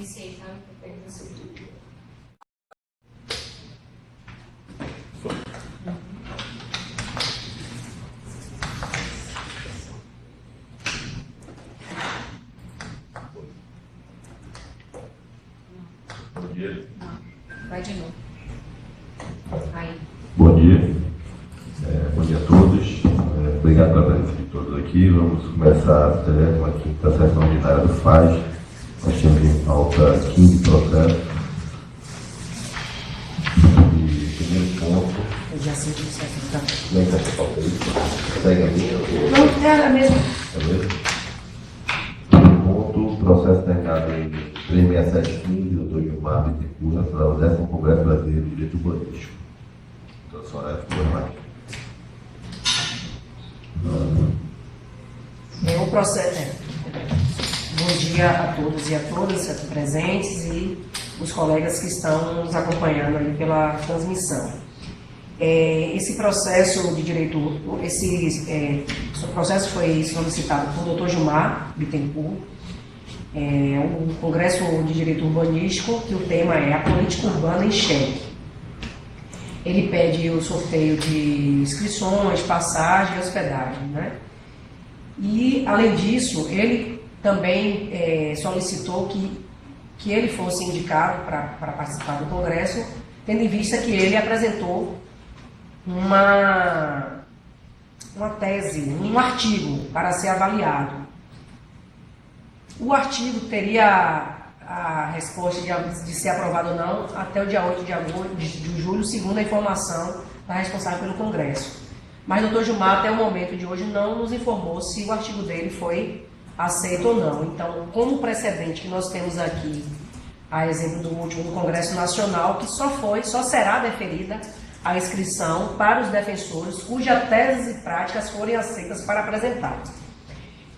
iniciei, tá? Bom dia. Vai de novo. Aí. Bom dia. Bom dia a todos. Obrigado pela presença de todos aqui. Vamos começar a 35ª sessão ordinária do FAS. Nós temos em pauta 15 processos. E primeiro ponto. Eu já sei que isso é Como é que essa pauta aí? Segue a minha? Não, é a mesma. É mesmo? Primeiro ponto, processo terminado em 36715, doutor Gilmar Bittencourt, para o 10º Congresso Brasileiro de Direito Urbanístico. Então, a senhora é mais. O processo. Bom dia a todos e a todas aqui presentes e os colegas que estão nos acompanhando aí pela transmissão. Esse processo de direito, esse processo foi solicitado por Dr. Gilmar Bittencourt, o Congresso de Direito Urbanístico, que o tema é a política urbana em xeque. Ele pede o sorteio de inscrições, passagem e hospedagem, né? E, além disso, ele também solicitou que ele fosse indicado para participar do Congresso, tendo em vista que ele apresentou uma tese, um artigo para ser avaliado. O artigo teria a resposta de ser aprovado ou não até o dia 8 de julho, segundo a informação da responsável pelo Congresso. Mas o doutor Gilmar, até o momento de hoje, não nos informou se o artigo dele foi aceito ou não. Então, como precedente que nós temos aqui, a exemplo do último do Congresso Nacional, que só será deferida a inscrição para os defensores cujas teses e práticas forem aceitas para apresentar.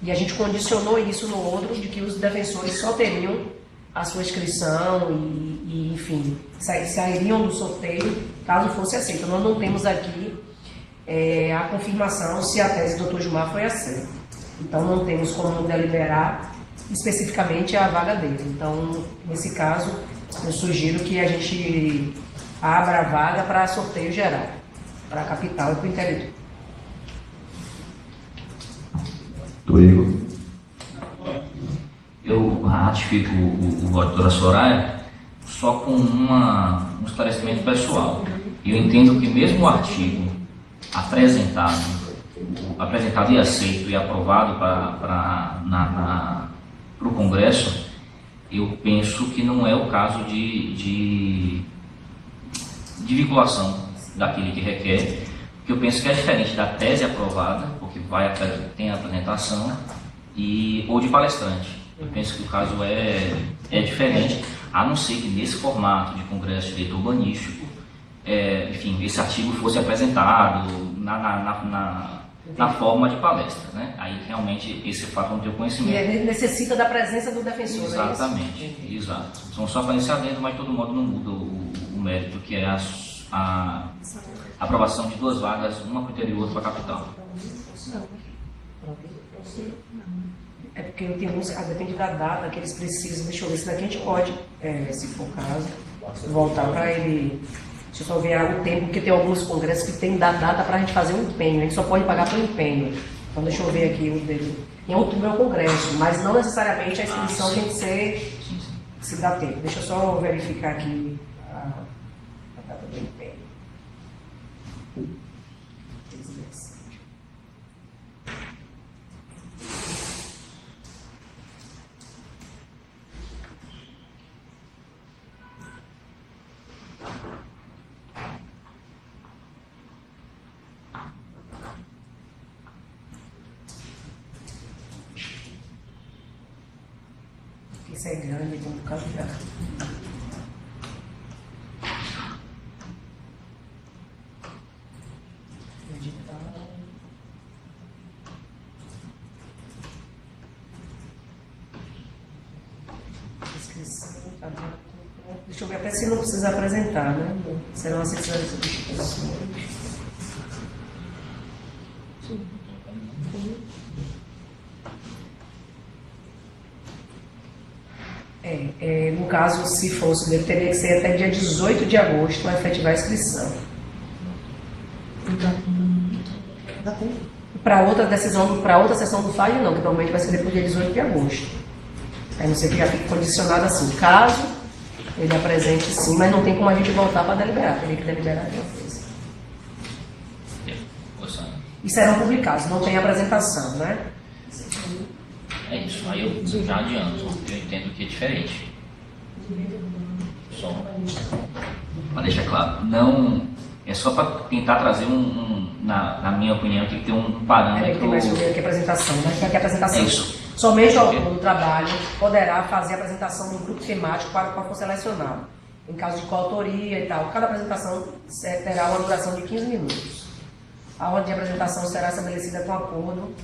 E a gente condicionou isso no outro, de que os defensores só teriam a sua inscrição e enfim, sairiam do sorteio caso fosse aceito. Nós não temos aqui a confirmação se a tese do Dr. Gilmar foi aceita. Então, não temos como deliberar especificamente a vaga dele. Então, nesse caso, eu sugiro que a gente abra a vaga para sorteio geral, para a capital e para o interior. Igor. Eu ratifico o voto da doutora Soraya só com um esclarecimento pessoal. Eu entendo que mesmo o artigo apresentado e aceito e aprovado para o Congresso, eu penso que não é o caso de vinculação daquele que requer, porque eu penso que é diferente da tese aprovada, porque tem a apresentação, ou de palestrante. Eu penso que o caso é diferente, a não ser que nesse formato de Congresso de Direito Urbanístico, enfim, esse artigo fosse apresentado na forma de palestra, né? Aí realmente esse fato não tem conhecimento. E ele necessita da presença do defensor. Exatamente, é isso? Exato. São só para iniciar dentro, mas de todo modo não muda o mérito, que é a aprovação de 2 vagas, uma para o interior e outra para a capital. É porque eu tenho depende da data que eles precisam. Deixa eu ver se daqui a gente pode, se for o caso, voltar para ele. Deixa eu só ver o tempo, porque tem alguns congressos que tem data para a gente fazer um empenho. A gente só pode pagar pelo empenho. Então deixa eu ver aqui o dele. Em outubro é o congresso, mas não necessariamente a inscrição tem que ser se dá tempo. Deixa eu só verificar aqui a data do empenho. Isso é grande, tem um bocado de ar. Edital. Inscrição, tá bom. Deixa eu ver até se não precisa apresentar, né? Serão acessadas as substituições. No caso, se fosse dele, teria que ser até dia 18 de agosto para efetivar a inscrição. Dá tempo? Para outra decisão, para outra sessão do FAI, não, que normalmente vai ser depois do dia 18 de agosto. Aí não sei que já fica condicionado assim. Caso ele apresente sim, mas não tem como a gente voltar para deliberar, teria que deliberar de uma vez. E serão publicados, não tem apresentação, né? É isso, aí eu já adianto, eu entendo que é diferente. Só para deixar claro, não é só para tentar trazer na minha opinião, tem que ter um parâmetro. Tem mais que apresentação, né? Que é a apresentação. É isso. Somente o autor do trabalho poderá fazer a apresentação do grupo temático para o qual for selecionado. Em caso de coautoria e tal, cada apresentação terá uma duração de 15 minutos. A ordem de apresentação será estabelecida com acordo.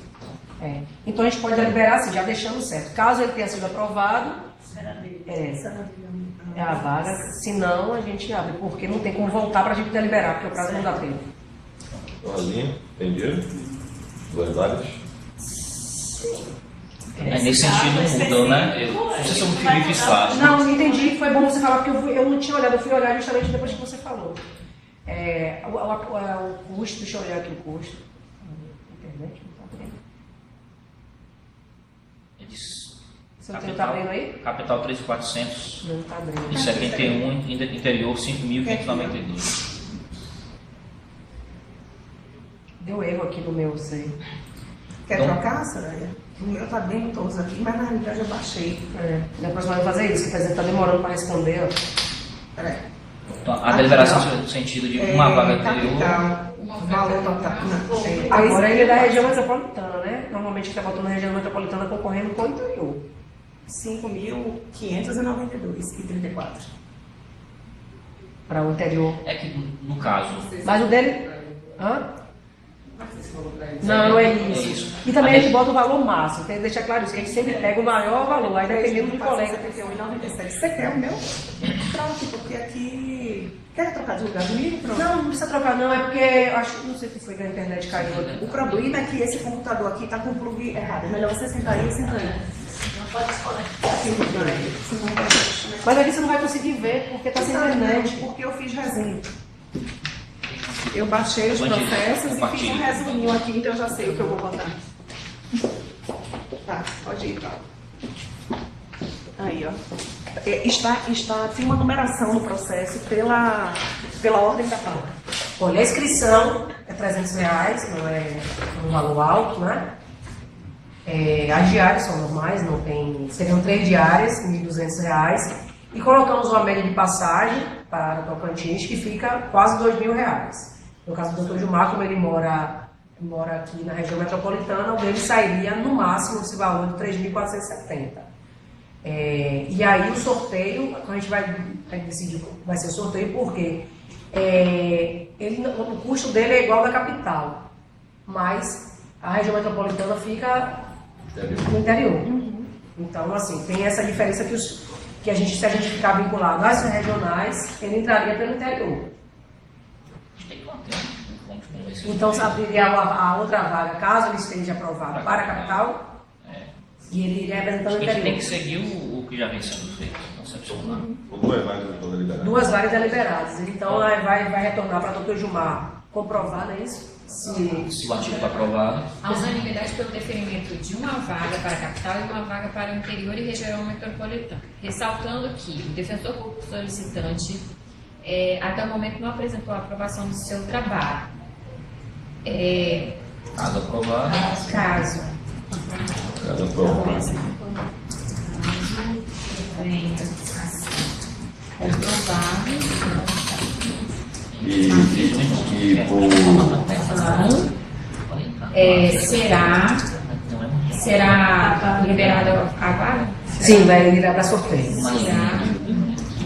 Então a gente pode deliberar assim, já deixando certo. Caso ele tenha sido aprovado, é a vaga. Se não, a gente abre, porque não tem como voltar para a gente deliberar, porque o prazo não dá tempo. Alinha, entendido? Duas vagas? Nesse sentido mudou, né? Eu não sei se eu me fui fixado. Não, entendi, foi bom você falar, porque eu não tinha olhado, eu fui olhar justamente depois que você falou. O custo, deixa eu olhar aqui o custo. Internet não está abrindo. Você não está abrindo aí? Capital 3.400 Não está abrindo. e 71, interior 5.592. Deu erro aqui no meu, sei. Quer Então- trocar, Soraya? O meu tá bem todos aqui, mas na realidade eu baixei. Da próxima vez eu vou fazer isso, que o presidente está demorando para responder. Ó. Peraí. Então, a deliberação no sentido de uma vaga anterior. Capital, valor total. Agora ele é da região metropolitana, né? Normalmente quem está botando na região metropolitana concorrendo com o interior. 5.592,34. Para o interior. É que, no caso, Mas o dele. Hã? Não é isso. E também a gente bota o valor máximo, tem que deixar claro isso, que a gente sempre pega o maior valor, aí dependendo do colega. 471,97. Você quer o meu? Pronto, porque aqui. Quer trocar de lugar comigo? Pronto. Não, não precisa trocar não, é porque acho que não sei se foi que a internet caiu aqui. O problema é que esse computador aqui está com o plug errado. É melhor você sentar aí e sentar aí. Não pode desconectar. Mas ali você não vai conseguir ver, porque está sem internet. Porque eu fiz resumo. Eu baixei os processos e fiz um resuminho aqui, então eu já sei o que eu vou botar. Tá, pode ir, tá. Aí, ó. Tem uma numeração no processo pela ordem da pauta. Olha, a inscrição é R$300, não é um valor alto, né? As diárias são normais, não tem, seriam 3 diárias, R$1.200. E colocamos uma média de passagem para o Tocantins, que fica quase R$2.000. No caso do Dr. Gilmar, como ele mora aqui na região metropolitana, o dele sairia no máximo esse valor de 3.470. E aí o sorteio, a gente vai decidir, vai ser sorteio porque o custo dele é igual ao da capital, mas a região metropolitana fica no interior. Então, assim, tem essa diferença que se a gente ficar vinculado às regionais, ele entraria pelo interior. Então, abriria a outra vaga, caso ele esteja aprovado para a capital, e ele iria representando o a gente interior. tem que seguir o que já vem sendo feito, concepcional. Duas vagas estão deliberadas. 2 vagas deliberadas. Então, vai retornar para o Dr. Gilmar comprovar, não é isso? Se o artigo está aprovado, A unanimidade pelo deferimento de uma vaga para a capital e uma vaga para o interior e região metropolitana. Ressaltando que o defensor público solicitante até o momento não apresentou a aprovação do seu trabalho. caso aprovado, Caso Cada prova. venha comprovado, E por será liberada a vaga? Sim, vai virar para sorteio. Será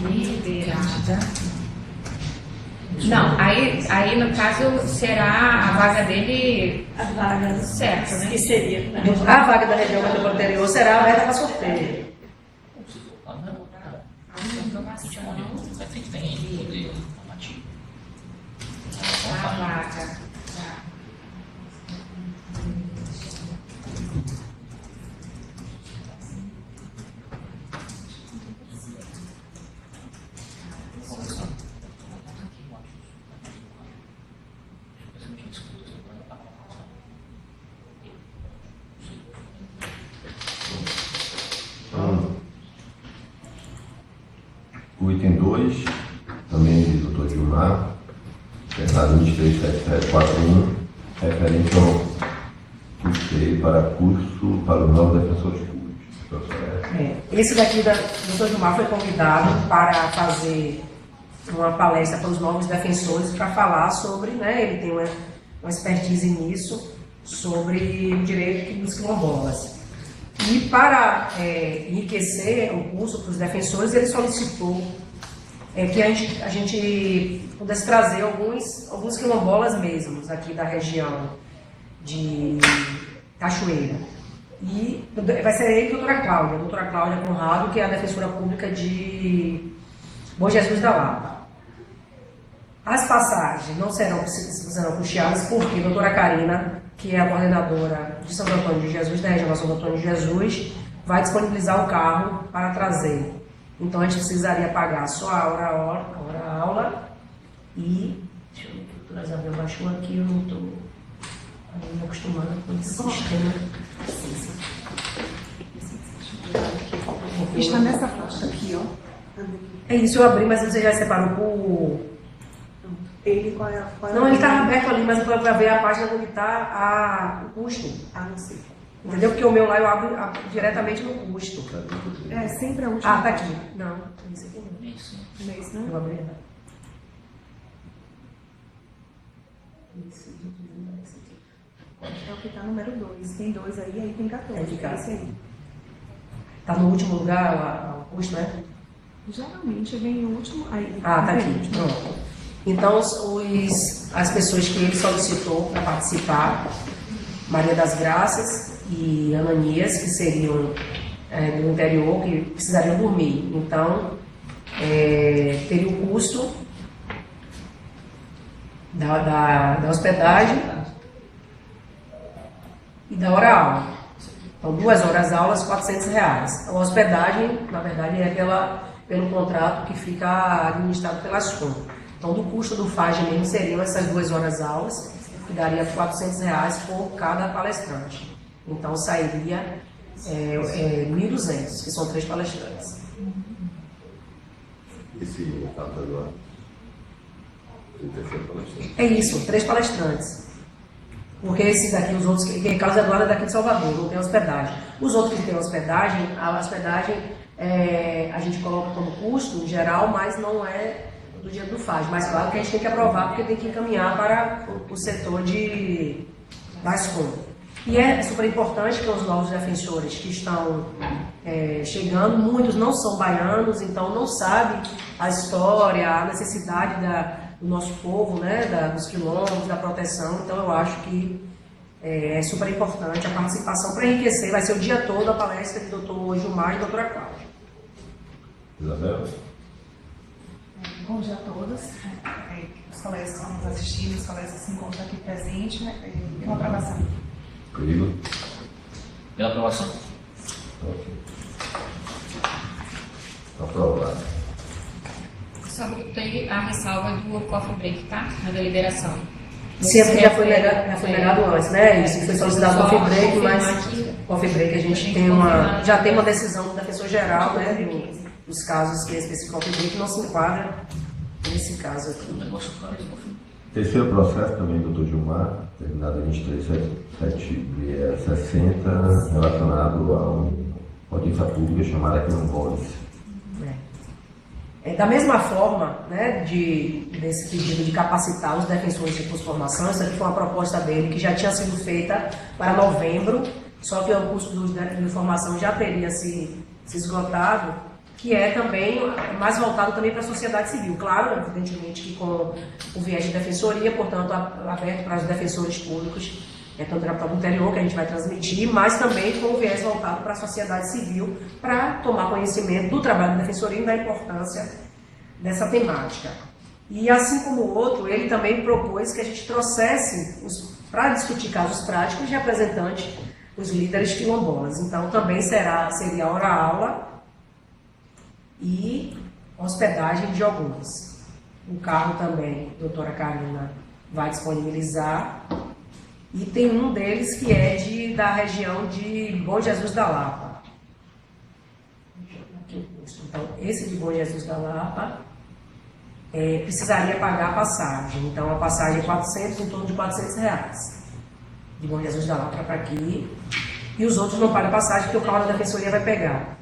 liberada. Não, aí no caso será a vaga dele A vaga certa, né? que seria, né? A vaga da região metropolitana interior será aberta para sorteio. tem poder normativo. A vaga. O item 2, também do Dr. Gilmar, terminado 237741, referente ao custeio para curso para os novos defensores públicos. Esse daqui do Dr. Gilmar foi convidado para fazer uma palestra para os novos defensores para falar sobre, né, ele tem uma expertise nisso, sobre o direito dos quilombolas. E para enriquecer o curso para os defensores, ele solicitou que a gente pudesse trazer alguns quilombolas mesmos aqui da região de Cachoeira. E vai ser ele e a doutora Cláudia Conrado, que é a defensora pública de Bom Jesus da Lapa. As passagens não serão custeadas porque a doutora Karina, que é a coordenadora de Santo Antônio de Jesus, da região de Santo Antônio de Jesus, vai disponibilizar o carro para trazer. Então a gente precisaria pagar só a hora-aula e... Deixa eu ver, a doutora Isabel baixou aqui, eu não estou me acostumada com esse sistema. Está nessa faixa aqui, ó. É isso, eu abri, mas você já separou por... Ele, qual é Não, ele está aberto ali, mas para ver a página onde está o custo. não sei. Entendeu? Porque o meu lá eu abro diretamente no custo. É sempre a última. Tá aqui. Não, isso aqui não. Isso. Não é isso, né? Eu abri. É o que está número 2. Tem 2 aí tem 14. É de cá. Esse aí. Tá no último lugar o custo, né? Geralmente vem o último. Aí, Tá aqui. Pronto. Então, as pessoas que ele solicitou para participar, Maria das Graças e Ananias, que seriam do interior, que precisariam dormir. Então, teria o custo da hospedagem e da hora-aula. Então, 2 horas aulas, R$400. A hospedagem, na verdade, é pelo contrato que fica administrado pela SCOM. Então, do custo do FAG mesmo seriam essas 2 horas aulas, que daria R$400 por cada palestrante. Então, sairia 1.200, que são 3 palestrantes. Esse caso agora, o terceiro palestrante. É isso, 3 palestrantes. Porque esses daqui, os outros, que Carlos Eduardo é daqui de Salvador, não tem hospedagem. Os outros que têm hospedagem, a hospedagem a gente coloca como custo em geral, mas não é do dia do FAG. Mas claro que a gente tem que aprovar, porque tem que encaminhar para o setor da SCOM. E é super importante que os novos defensores que estão chegando, muitos não são baianos, então não sabem a história, a necessidade do nosso povo, né, dos quilombos, da proteção. Então eu acho que é super importante a participação para enriquecer. Vai ser o dia todo a palestra do Dr. Gilmar e da doutora Cláudia. Isabel? Bom dia a todos. Os colegas que estão nos assistindo, os colegas que se encontram aqui presentes, pela aprovação. Comigo? Pela aprovação. Ok. Aprovado. Só tem a ressalva do coffee break, tá? Na deliberação. Sim, porque já foi negado antes, né? Isso foi solicitado o coffee break, mas coffee break a gente já tem uma decisão do defensor geral, né? Dos casos que esse coffee break não se enquadra nesse caso aqui. O negócio claro. Terceiro processo também do Dr. Gilmar, terminado em 23.760, relacionado a uma audiência pública chamada Quilombolas. Da mesma forma, né, desse pedido de capacitar os defensores de transformação, essa aqui foi uma proposta dele que já tinha sido feita para novembro, só que o custo de informação já teria se esgotado, que é também mais voltado também para a sociedade civil. Claro, evidentemente que com o viés de defensoria, portanto, aberto para os defensores públicos, tanto da capital do interior, que a gente vai transmitir, mas também com o viés voltado para a sociedade civil, para tomar conhecimento do trabalho da defensoria e da importância dessa temática. E assim como o outro, ele também propôs que a gente trouxesse, para discutir casos práticos, representantes, os líderes quilombolas. Então, também seria hora-aula e hospedagem de alguns. O carro também, a doutora Karina vai disponibilizar. E tem um deles que é da região de Bom Jesus da Lapa. Deixa eu ver aqui o custo. Então, esse de Bom Jesus da Lapa precisaria pagar a passagem. Então, a passagem é 400, em torno de R$400. De Bom Jesus da Lapa para aqui. E os outros não pagam a passagem, porque o carro da Defensoria vai pegar.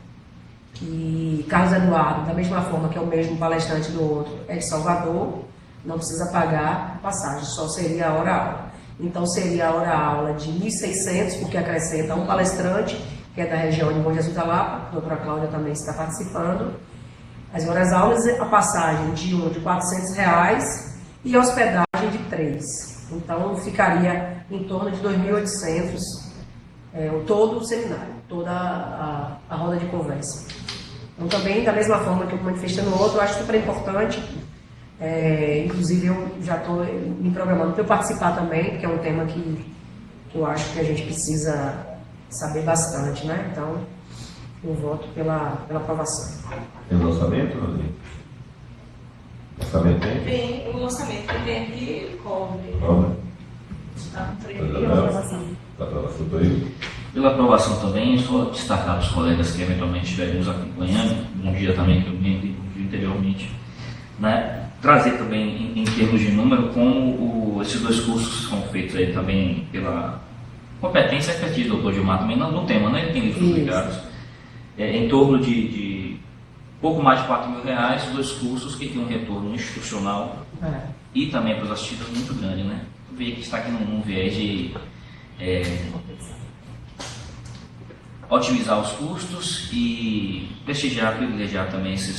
E Carlos Eduardo, da mesma forma que é o mesmo palestrante do outro, é de Salvador, não precisa pagar a passagem, só seria a hora-aula. Então, seria a hora-aula de 1.600, porque acrescenta um palestrante, que é da região de Bom Jesus da Lapa, a doutora Cláudia também está participando. As horas-aulas, a passagem de R$400 e a hospedagem de 3. Então, ficaria em torno de 2.800, todo o seminário, toda a roda de conversa. Então, também, da mesma forma que eu manifestei no outro, eu acho super importante. Inclusive, eu já estou me programando para eu participar também, porque é um tema que eu acho que a gente precisa saber bastante, né? Então, eu voto pela aprovação. Tem o orçamento, Rodrigo? Orçamento tem? Tem o orçamento que tem aqui, cobre. Cobre. Está com 3 Tá mil aprovação. Tá aprovação do aí? Pela aprovação também, só destacar para os colegas que eventualmente estiverem nos acompanhando, um dia também que eu me anteriormente, né? Trazer também em termos de número como esses 2 cursos são feitos aí também pela competência e expertise do Dr. Gilmar também no tema, né? Tem livros publicados. Em torno de pouco mais de R$4.000, 2 cursos que têm um retorno institucional e também para os assistidos muito grande, né? Eu vejo que está aqui num viés de otimizar os custos e prestigiar, privilegiar também essa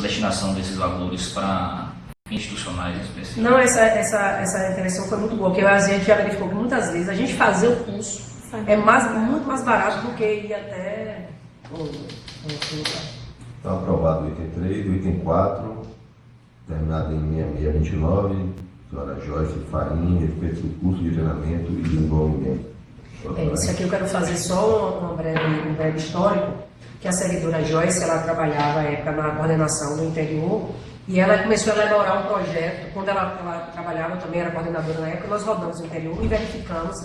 destinação desses valores para institucionais específicos. Não, essa intervenção foi muito boa, porque a gente já verificou que muitas vezes a gente fazer o curso é muito mais barato do que ir até o lugar. Então, aprovado o item 3, o item 4, terminado em 6629, senhora Joyce Farinha, respeito do curso de treinamento e desenvolvimento. Isso aqui eu quero fazer só um breve histórico, que a servidora Joyce, ela trabalhava à época na coordenação do interior, e ela começou a elaborar um projeto. Quando ela trabalhava, eu também era coordenadora na época, nós rodamos o interior e verificamos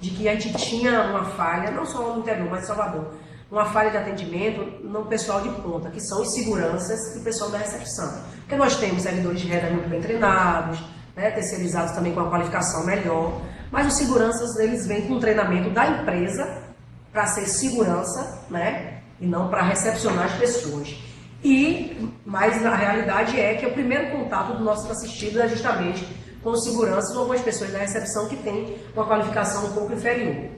de que a gente tinha uma falha, não só no interior, mas em Salvador, uma falha de atendimento no pessoal de ponta, que são os seguranças e o pessoal da recepção. Porque nós temos servidores de renda muito bem treinados, né, terceirizados também com a qualificação melhor, mas os seguranças, eles vêm com treinamento da empresa para ser segurança, né, e não para recepcionar as pessoas. Mas a realidade é que o primeiro contato do nosso assistido é justamente com os seguranças ou algumas pessoas da recepção que têm uma qualificação um pouco inferior.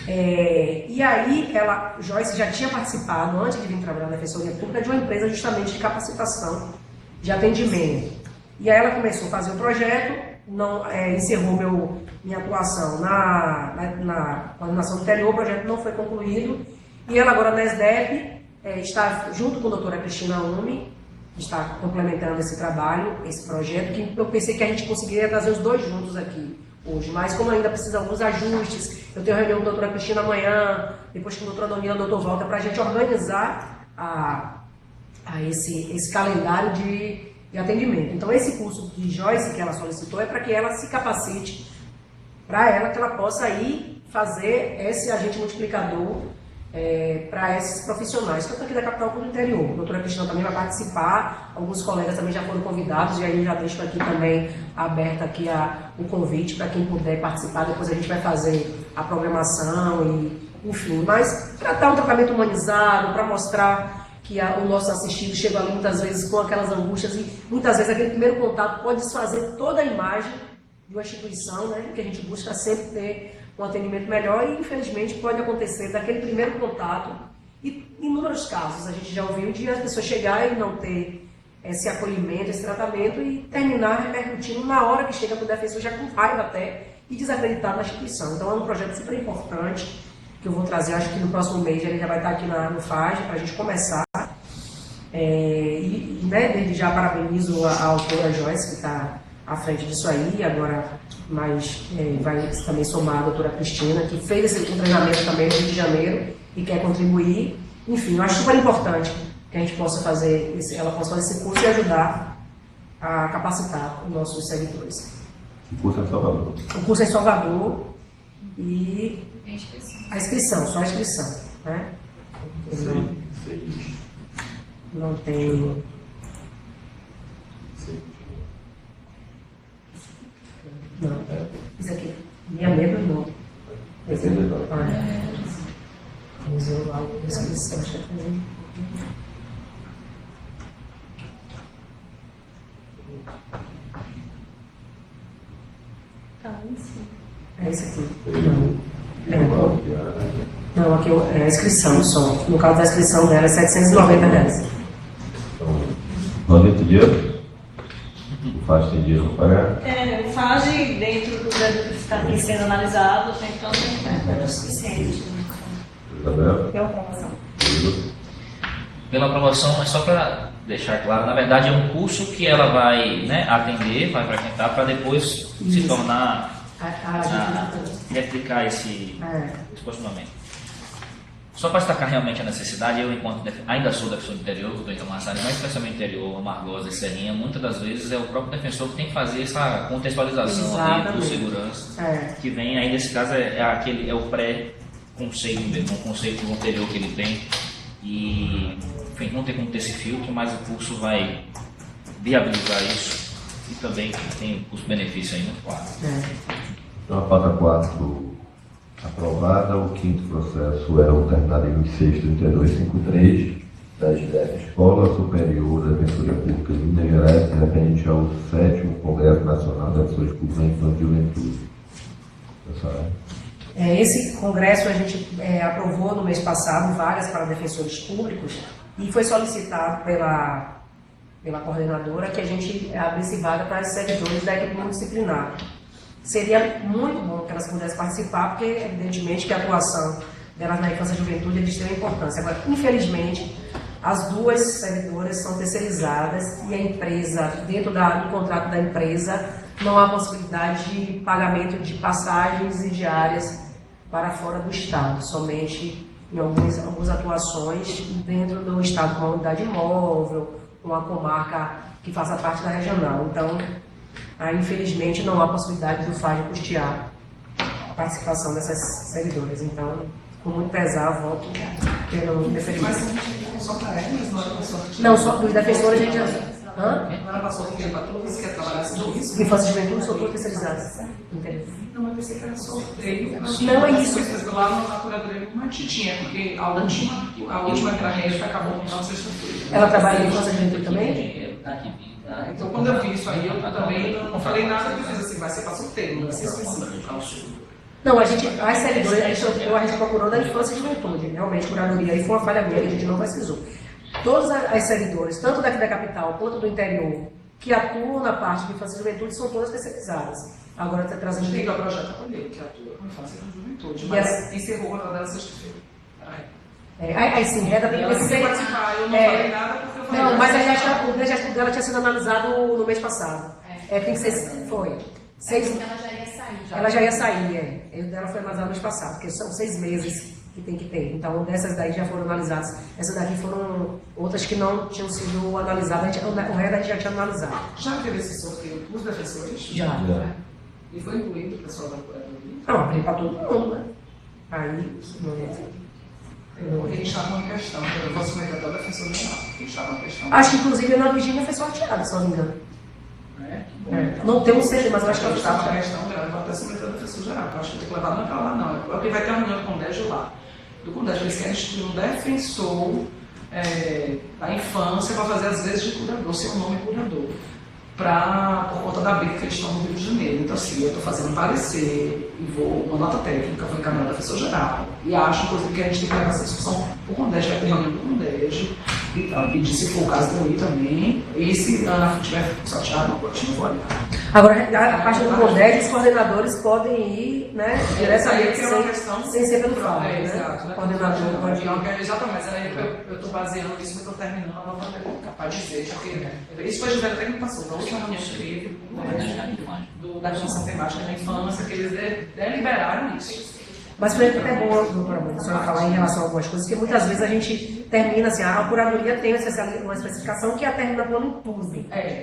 E aí, Joyce já tinha participado, antes de vir trabalhar na Defensoria Pública, de uma empresa justamente de capacitação de atendimento. E aí ela começou a fazer o projeto, encerrou minha atuação na coordenação do interior, o projeto não foi concluído, e ela agora na SDEP está junto com a doutora Cristina Umi, está complementando esse trabalho, esse projeto, que eu pensei que a gente conseguiria trazer os 2 juntos aqui hoje, mas como ainda precisa de alguns ajustes, eu tenho reunião com a doutora Cristina amanhã, depois com a doutora Donila e o doutor Walter, para a gente organizar esse calendário de atendimento. Então, esse curso de Joyce que ela solicitou é para que ela se capacite, para ela que ela possa ir fazer esse agente multiplicador para esses profissionais, tanto aqui da capital quanto do interior. A doutora Cristina também vai participar, alguns colegas também já foram convidados, e aí eu já deixo aqui também aberto aqui o convite para quem puder participar. Depois a gente vai fazer a programação e enfim, mas para dar um tratamento humanizado, para mostrar que o nosso assistido chega ali muitas vezes com aquelas angústias e muitas vezes aquele primeiro contato pode desfazer toda a imagem de uma instituição, né, que a gente busca sempre ter um atendimento melhor e infelizmente pode acontecer daquele primeiro contato e inúmeros casos a gente já ouviu de as pessoas chegarem e não ter esse acolhimento, esse tratamento e terminar repercutindo na hora que chega para o defensor já com raiva até e desacreditado na instituição. Então é um projeto super importante que eu vou trazer, acho que no próximo mês ele já vai estar aqui no FAG para a gente começar. Desde já parabenizo a autora Joyce, que está à frente disso aí, agora vai também somar a doutora Cristina, que fez esse treinamento também no Rio de Janeiro e quer contribuir. Enfim, eu acho super importante que a gente possa fazer ela possa fazer esse curso e ajudar a capacitar os nossos servidores. O curso é em Salvador? O curso é em Salvador e a inscrição, só a inscrição, né? Não tem. Não. Isso aqui. Minha medo não. Esse aqui. Vamos ver lá a descrição. Deixa eu fazer. É esse aqui. Não, aqui é a inscrição só. No caso da inscrição dela é R$790. Não tem dinheiro? O FAS tem dinheiro para pagar? O FAS, dentro do que está aqui sendo analisado, tem todo o suficiente. Isabel? Pela aprovação. Pela aprovação, é só para deixar claro, na verdade é um curso que ela vai, né, atender, vai frequentar para depois se tornar, replicar esse posicionamento. Só para destacar realmente a necessidade, eu enquanto ainda sou defensor do interior, estou em Camaçari, mas especialmente interior, Amargosa e Serrinha, muitas das vezes é o próprio defensor que tem que fazer essa contextualização ali do segurança, que vem aí nesse caso é o pré-conceito mesmo, um conceito anterior que ele tem, e enfim, não tem como ter esse filtro, mas o curso vai viabilizar isso e também tem o custo-benefício aí muito claro. Então a pauta 4 aprovada, o quinto processo é o terminado em 26.3253 da SDF, Escola Superior da Defensoria Pública de Minas Gerais, referente ao 7º Congresso Nacional da Defensoria Pública Infância e Juventude. Pessoal, esse congresso a gente aprovou no mês passado vagas para defensores públicos e foi solicitado pela coordenadora que a gente abrisse vaga para os servidores da equipe multidisciplinar. Seria muito bom que elas pudessem participar, porque evidentemente que a atuação delas na infância e juventude é de extrema importância. Agora, infelizmente, as duas servidoras são terceirizadas e a empresa, dentro do contrato da empresa, não há possibilidade de pagamento de passagens e diárias para fora do Estado, somente em algumas atuações dentro do Estado, com uma unidade móvel, uma comarca que faça parte da regional. Então, infelizmente, não há possibilidade do FAS custear a participação dessas servidoras. Então, com muito pesar, voto pelo deferimento. Mas só para elas, não era para só Não, só dos defensores a gente já... Não era para só para todos que trabalhassem com isso? Infância e juventude são todos terceirizados. Entendeu? Não, eu pensei que era sorteio. Não, é isso. Lá na curadoria uma titinha, porque a última que era régica acabou na sexta-feira. Ela trabalha em infância e juventude também? Então, quando eu vi isso aí, eu também não falei nada, eu fiz assim, vai ser para sorteio, não vai ser específico. Não, as servidoras, a gente procurou da infância e juventude, realmente, curadoria, aí foi uma falha minha, que a gente não pesquisou. Todas as servidoras, tanto daqui da capital quanto do interior, que atuam na parte de infância e juventude, são todas especializadas. Agora está trazendo... Tem o projeto Acolher, que atua com infância e juventude, mas encerrou a dela sexta-feira. Aí sim, reda tem que ser... participar, eu não falei nada porque eu falei... Não, mas o projeto dela tinha sido analisado no mês passado. Tem que ser... Foi. Ela já ia sair. Ela já ia sair, O dela foi analisado no mês passado, porque são 6 meses que tem que ter. Então, dessas daí já foram analisadas. Essas daqui foram outras que não tinham sido analisadas. O resto a gente já tinha analisado. Já teve esse sorteio para os defensores? Já. E foi incluído o pessoal da curadoria? Não, abri para todo mundo, né? Aí, Porque a gente estava uma questão, eu posso comentar até o defensor geral, porque a gente estava uma questão. acho que inclusive a Ana Virgínia foi sorteada, se não me engano. Não temos certeza, mas eu acho que ela estava estava. uma questão grave, eu vou até comentar o defensor geral, eu acho que tem que levar naquela lá, não. É porque vai ter uma reunião do Condégio lá. Do Condégio, eles querem instituir um defensor da infância para fazer às vezes de curador, seu nome curador. Por conta da briga que eles estão no Rio de Janeiro. Então, assim, eu estou fazendo um parecer e uma nota técnica, vou encaminhar ao defensor geral. E acho, inclusive, que a gente tem que levar essa discussão para o Condégio, vai ter reunião do Condégio, e se for o caso de eu ir também. E se a Ana tiver sorteado, não vou olhar. Agora, a parte do Condégio, os coordenadores podem ir, né, diretamente, sem ser pelo FAO, né? Exato, né? Coordenador pode ir. Exatamente, mas aí eu estou baseando isso, mas estou terminando a nota técnica, capaz de dizer, porque isso foi a até que passou, na última reunião que teve, da comissão temática da infância, que eles deliberaram isso. Mas foi até bom, doutora Mônica, a senhora falar em relação a algumas coisas, que muitas vezes a gente termina assim, a curadoria tem uma especificação que a termina atuando em tudo,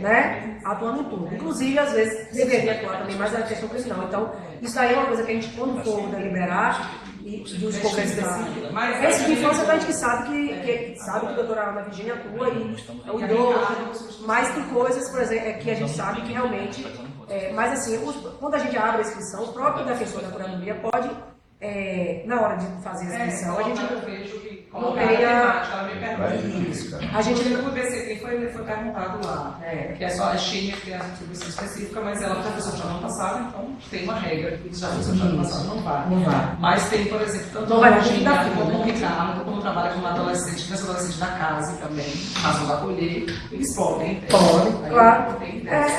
né? Atuando em tudo. Inclusive, às vezes, deveria atuar também mais na questão criminal. Então, isso aí é uma coisa que a gente, quando for deliberar, e dos congressos específicos. Mas Esse de infância a gente que sabe que a doutora Ana Virginia atua e é o idoso, mas tem coisas, por exemplo, que a gente sabe que realmente. Mas assim, quando a gente abre a inscrição, o próprio defensor da curadoria pode, na hora de fazer a inscrição, a gente eu vejo que não colocar a temática, ela me pergunta isso. A gente no PCT foi perguntado lá, que é só a tinha que tem a distribuição específica, mas ela já fez o ano passado, então tem uma regra que já fez o ano passado, não vai. Não vai. Mas tem, por exemplo, tanto Não vai a na Virginia quinta-feira, como o né? Ricardo, como trabalha com adolescente, criança adolescente da casa também, caso da acolher, eles podem. Pode, claro.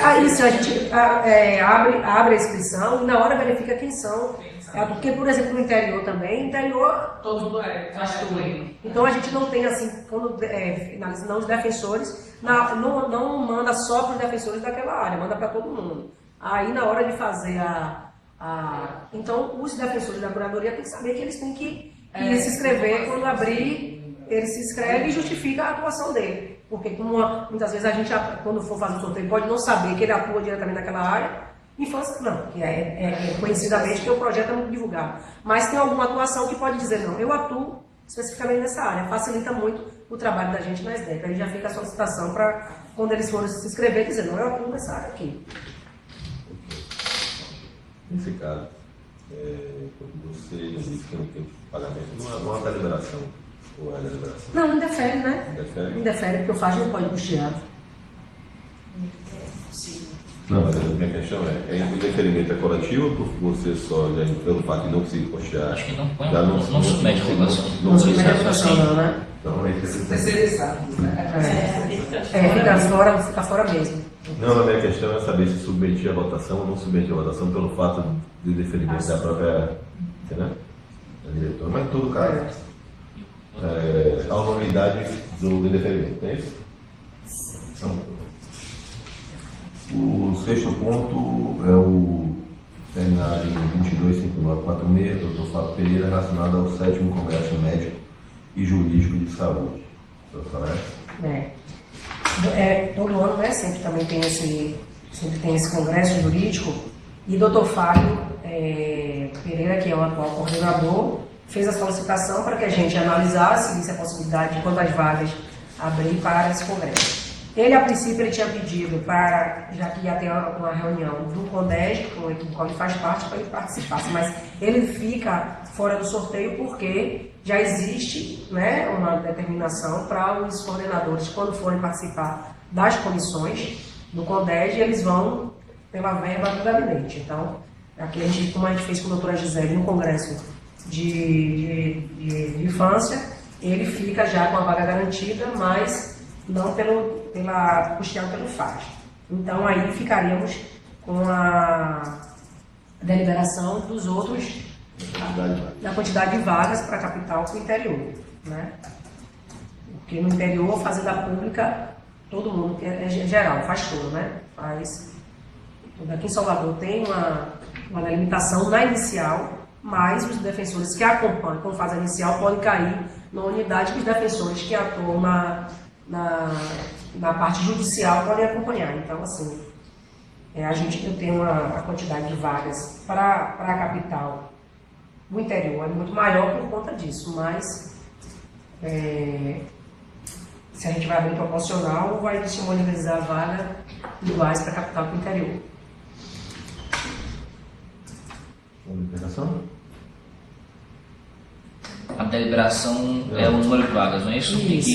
Aí sim, a gente abre a inscrição e na hora verifica quem são. Porque, por exemplo, no interior também, Todo mundo faz tudo. Então a gente não tem assim, quando finalizam os defensores, não manda só para os defensores daquela área, manda para todo mundo. Aí na hora de fazer então os defensores da curadoria têm que saber que eles têm que se inscrever, quando abrir, ele se inscreve e justifica a atuação dele. Porque muitas vezes a gente, quando for fazer o sorteio, pode não saber que ele atua diretamente naquela área. Infância não, que é conhecidamente que o projeto é muito divulgado. Mas tem alguma atuação que pode dizer, não, eu atuo especificamente nessa área. Facilita muito o trabalho da gente na SDEC. Aí já fica a solicitação para, quando eles forem se inscrever, dizer, não, eu atuo nessa área aqui. Nesse caso, quando você diz que não tem pagamento, não há deliberação. Ou é deliberação? Não indefere, né? Indefere? Indefere, porque o FAS não pode custear. Não, mas a minha questão o indeferimento é coletivo ou por você só, já pelo fato de não conseguir custear? Acho que não põe, já não submete a votação. Não submete a votação, não, né? Então é isso. Terceirizado, Fica fora mesmo. Não, a minha questão é saber se submeter a votação ou não submeter a votação pelo fato de indeferimento da própria, entendeu? Da diretora. Mas em todo caso, a unanimidade do indeferimento, é isso? Então, o sexto ponto é o terminário 225946, Dr. Fábio Pereira, relacionado ao 7º Congresso Médico e Jurídico de Saúde. Doutor Fábio? Todo ano, né? Sempre tem esse congresso jurídico. E o Dr. Fábio Pereira, que é o atual coordenador, fez a solicitação para que a gente analisasse a possibilidade de quantas vagas abrir para esse congresso. Ele, a princípio, ele tinha pedido para, já que ia ter uma reunião do CONDEG, com o qual ele faz parte, para ele participar. Mas ele fica fora do sorteio porque já existe, né, uma determinação para os coordenadores, quando forem participar das comissões do CONDEG, eles vão pela verba do gabinete. Então, aqui como a gente fez com a doutora Gisele no congresso de infância, ele fica já com a vaga garantida, mas não custeado pelo FAS. Então aí ficaríamos com a deliberação dos outros, da quantidade de vagas para a capital para o interior, né? Porque no interior, a fazenda pública, todo mundo, é geral, faz tudo, né? Aqui em Salvador tem uma delimitação na inicial, mas os defensores que acompanham com fase inicial podem cair na unidade que os defensores que atuam na parte judicial podem acompanhar. Então, assim, eu tenho a quantidade de vagas para a capital. O interior é muito maior por conta disso, mas se a gente vai abrir proporcional, vai disponibilizar vaga iguais para a capital e para o interior. A deliberação é o número de vagas, não é isso? Isso.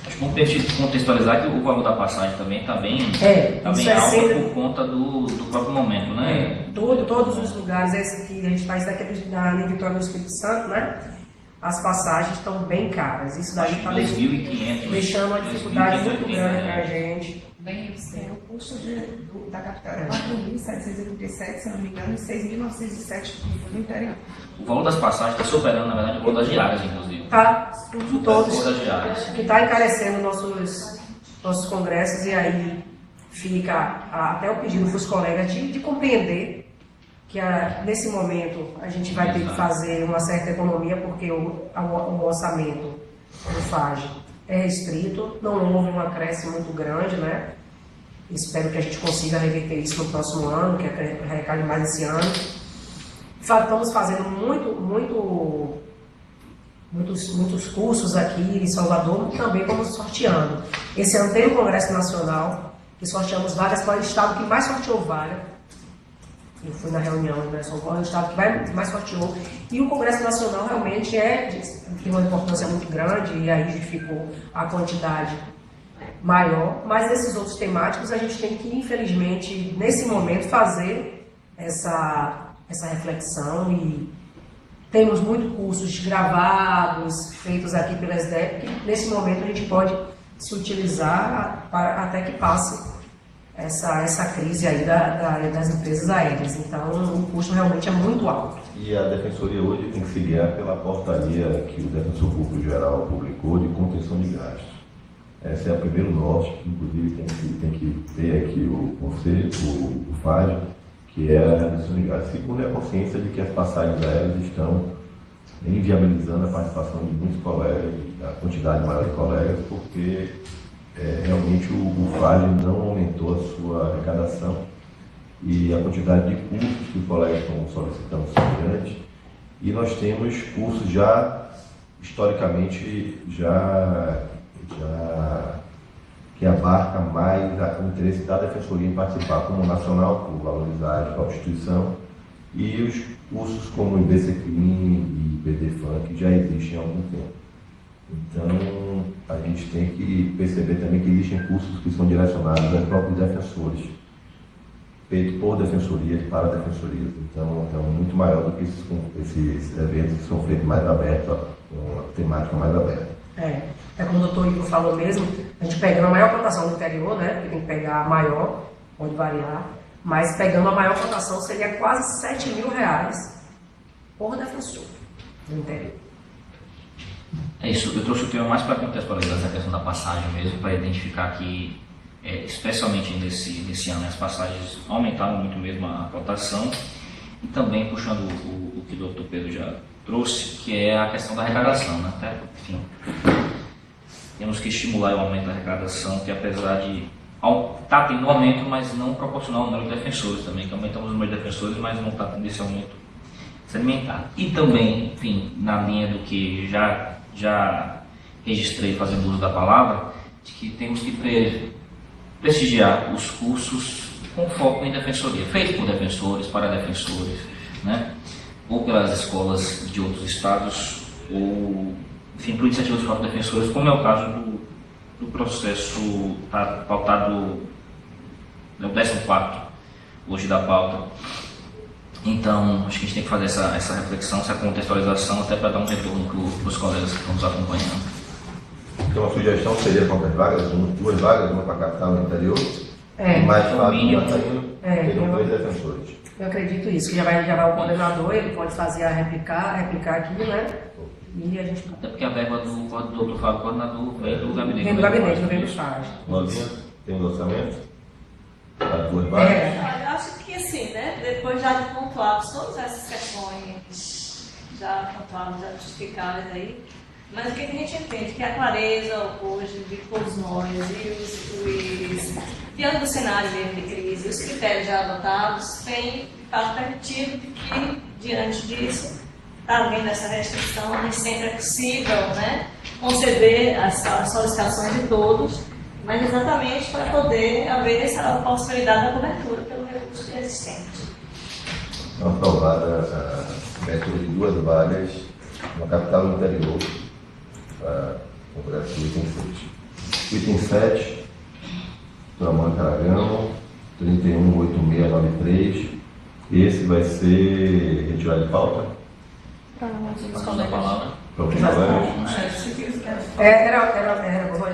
Acho que contextualizar que o valor da passagem também está bem alto sempre por conta do próprio momento, né? Todos os lugares, esse que a gente faz daqui na Vitória do Espírito Santo, né? As passagens estão bem caras. Isso daí está deixando uma dificuldade muito grande para a gente. O custo da capital é 4.737, se não me engano, e 6.907 no interior. O valor das passagens está superando, na verdade, o valor das diárias, inclusive. Está, todos. O valor das diárias. Que está encarecendo nossos congressos, e aí fica até o pedido para os colegas de compreender que nesse momento a gente vai ter que fazer uma certa economia, porque o orçamento do FAG é restrito, não houve um acréscimo muito grande, né? Espero que a gente consiga reverter isso no próximo ano, que arrecade mais esse ano. Estamos fazendo muitos cursos aqui em Salvador, também estamos sorteando. Esse ano tem o Congresso Nacional, que sorteamos vagas para o estado que mais sorteou vaga. Eu fui na reunião em São Paulo, o estado que mais sorteou. E o Congresso Nacional realmente tem uma importância muito grande, e aí ficou a quantidade maior. Mas esses outros temáticos a gente tem que, infelizmente, nesse momento, fazer essa reflexão. E temos muitos cursos gravados, feitos aqui pela SDEP, que nesse momento a gente pode se utilizar até que passe essa crise aí das empresas aéreas. Então, o custo realmente é muito alto. E a Defensoria hoje tem que se guiar pela portaria que o Defensor Público Geral publicou de contenção de gastos. Esse é o primeiro norte, que inclusive tem que ter aqui o Conselho, o FAD, que é a redução de gastos. Segundo, é a consciência de que as passagens aéreas estão inviabilizando a participação de muitos colegas, a quantidade maior de colegas, porque realmente o FAD não aumentou a sua arrecadação e a quantidade de cursos que os colegas estão solicitando são grandes. E nós temos cursos historicamente, que abarca mais o interesse da Defensoria em participar como nacional, por valorizar a instituição, e os cursos como o IBCCLIN e BDFAN, que já existem há algum tempo. Então, a gente tem que perceber também que existem cursos que são direcionados aos próprios defensores, feitos por defensorias, para defensorias. Então, é muito maior do que esses eventos que são feitos mais abertos, com uma temática mais aberta. É como o doutor Igor falou mesmo, a gente pegando a maior cotação do interior, né, porque tem que pegar a maior, pode variar, mas pegando a maior cotação seria quase R$7.000 por defensor no interior. É isso, eu trouxe o tema mais para contextualizar essa questão da passagem mesmo, para identificar que, especialmente nesse ano, as passagens aumentaram muito mesmo a cotação, e também puxando o que o doutor Pedro já trouxe, que é a questão da arrecadação, né? Enfim, temos que estimular o aumento da arrecadação, que apesar de está tendo um aumento, mas não proporcional ao número de defensores também, que aumentamos o número de defensores, mas não está tendo esse aumento sedimentado. E também, enfim, na linha do que já registrei fazendo uso da palavra, de que temos que prestigiar os cursos com foco em defensoria, feitos por defensores, para defensores, né? Ou pelas escolas de outros estados, ou, enfim, por iniciativas dos próprios defensores, como é o caso do processo pautado no 14º, hoje da pauta. Então, acho que a gente tem que fazer essa reflexão, essa contextualização, até para dar um retorno para os colegas que estão nos acompanhando. Então, a sugestão seria quantas vagas? 2 vagas, uma para a capital e interior? Mais fácil para teriam 2 defensores. Eu acredito isso, que já vai o coordenador, ele pode fazer replicar aqui, né? E a gente... Até porque a verba do doutor Fábio, coordenador, vem do gabinete. Vem do gabinete, não vem do FAD. Novinha, tem um orçamento? As 2 vagas? Eu acho que assim, né? Depois já de pontuados todas essas questões já pontuadas, já justificadas aí, mas o que a gente entende? Que a clareza hoje de todos nós diante do cenário mesmo de crise, os critérios já adotados têm permitido que, diante disso, além dessa restrição, nem sempre é possível, né, conceder as solicitações de todos, mas exatamente para poder haver essa possibilidade da cobertura pelo recurso existente. Então, aprovada a abertura de 2 vagas na capital e interior para o Congresso do item 6. Item 7, Tamanho Aragão, 318693. Esse vai ser retirado de pauta? Para os colegas. Para os colegas?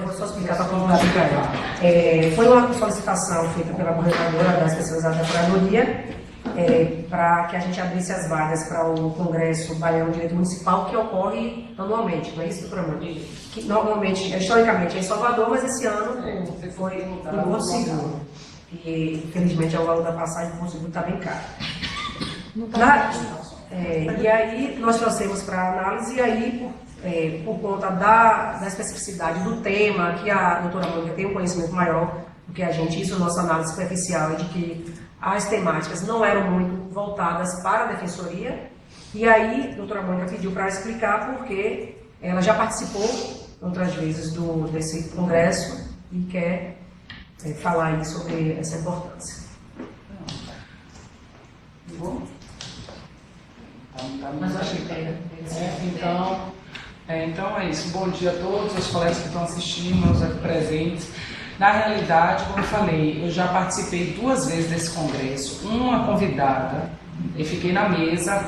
Vou só explicar para todo mundo. Foi uma solicitação feita pela coordenadora da especializada da Curadoria para que a gente abrisse as vagas para o Congresso Baiano de Direito Municipal, que ocorre anualmente, não é isso, doutora Amanda? Que normalmente, historicamente, é em Salvador, mas esse ano foi em Porto Seguro. E, infelizmente, o valor da passagem do Porto Seguro está bem caro. E aí, nós trouxemos para análise, e aí, por conta da especificidade do tema, que a doutora Mônica tem um conhecimento maior do que a gente, isso, nossa análise superficial é de que as temáticas não eram muito voltadas para a defensoria, e aí a doutora Mônica pediu para explicar porque ela já participou outras vezes desse congresso e quer falar aí sobre essa importância. Bom? Mas acho que tem. Então é isso. Bom dia a todos os colegas que estão assistindo, os aqui presentes. Na realidade, como eu falei, eu já participei 2 vezes desse congresso. Uma convidada, eu fiquei na mesa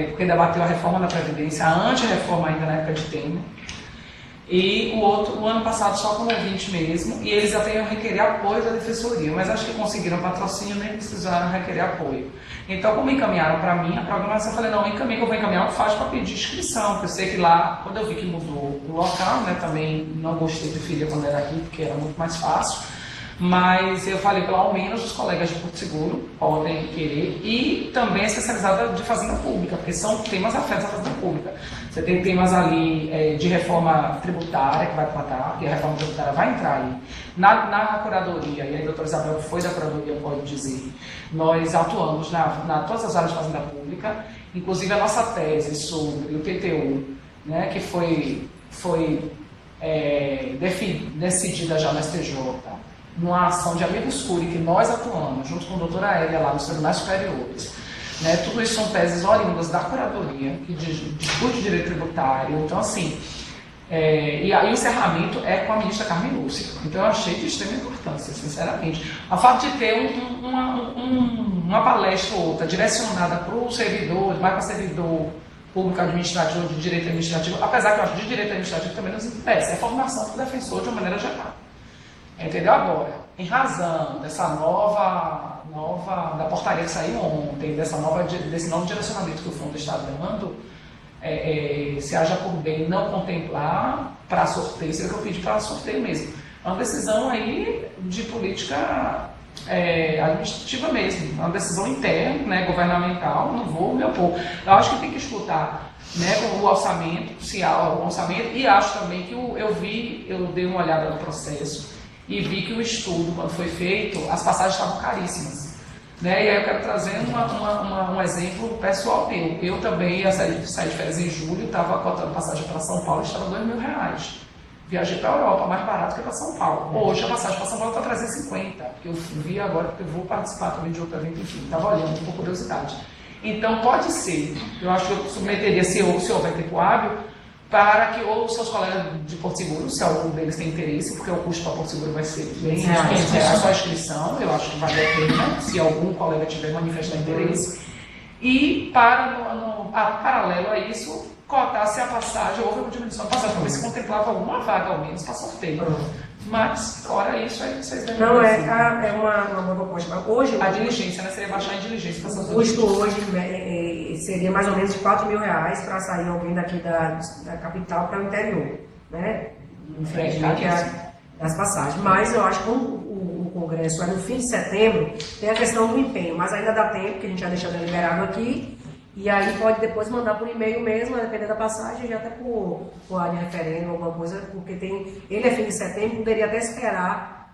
porque debateu a reforma da Previdência, a anti-reforma ainda na época de Temer. E o ano passado só como ouvinte mesmo, e eles até iam requerer apoio da defensoria, mas acho que conseguiram patrocínio, nem precisaram requerer apoio. Então, como encaminharam para mim a programação, eu falei, não, encaminha que eu vou encaminhar o FAS para pedir inscrição, porque eu sei que lá, quando eu vi que mudou o local, né, também não gostei de filha quando era aqui, porque era muito mais fácil, mas eu falei, pelo menos os colegas de Porto Seguro podem querer, e também a especializada de Fazenda Pública, porque são temas afetos à Fazenda Pública. Você tem temas ali de reforma tributária que vai tratar, porque a reforma tributária vai entrar aí. Na curadoria, e aí a doutora Isabel, que foi da curadoria, pode dizer, nós atuamos na todas as áreas de Fazenda Pública, inclusive a nossa tese sobre o PTU, né, que foi decidida já no STJ, numa ação de amigos curi que nós atuamos, junto com a doutora Hélia lá nos tribunais superiores. Né, tudo isso são teses oriundas da curadoria, que discute direito tributário. Então, assim, e aí o encerramento é com a ministra Carmen Lúcia. Então, eu achei de extrema importância, sinceramente. O fato de ter uma palestra ou outra direcionada para o servidor, mais para servidor público administrativo, de direito administrativo, apesar que eu acho que de direito administrativo também nos interessa, é formação para o defensor de uma maneira geral. Entendeu? Agora, em razão dessa da portaria que saiu ontem, desse novo direcionamento que o fundo está dando, se haja por bem não contemplar para sorteio, isso é o que eu pedi para sorteio mesmo. É uma decisão aí de política administrativa mesmo, uma decisão interna, né, governamental, não vou me opor. Eu acho que tem que escutar, né, o orçamento, se há algum orçamento, e acho também que eu dei uma olhada no processo, e vi que o estudo, quando foi feito, as passagens estavam caríssimas. Né? E aí eu quero trazer um exemplo pessoal meu. Eu também ia sair de férias em julho, estava cotando passagem para São Paulo, estava R$2.000. Viajei para a Europa, mais barato que para São Paulo. Hoje a passagem para São Paulo está R$350, porque eu vi agora, porque eu vou participar também de outro evento, enfim, estava olhando por curiosidade. Então pode ser, eu acho que eu submeteria, se houver tempo hábil, para que ou os seus colegas de Porto Seguro, se algum deles tem interesse, porque o custo para Porto Seguro vai ser bem R$500 só a inscrição, eu acho que vale a pena, se algum colega tiver manifestar interesse. E paralelo a isso, cotar se a passagem, houve uma diminuição da passagem, para ver se contemplava alguma vaga ao menos para sorteio. Mas, fora isso, aí vocês devem não, é uma boa proposta. Hoje, a diligência, né? Seria baixar a diligência para o custo hoje seria mais ou menos de R$4.000 para sair alguém daqui da capital para o interior, né? Infelizmente, das passagens. Mas eu acho que o congresso é no fim de setembro, tem a questão do empenho, mas ainda dá tempo, que a gente já deixou liberado aqui. E aí pode depois mandar por e-mail mesmo, dependendo da passagem, já até por área de referendo, alguma coisa, porque ele é fim de setembro, poderia até esperar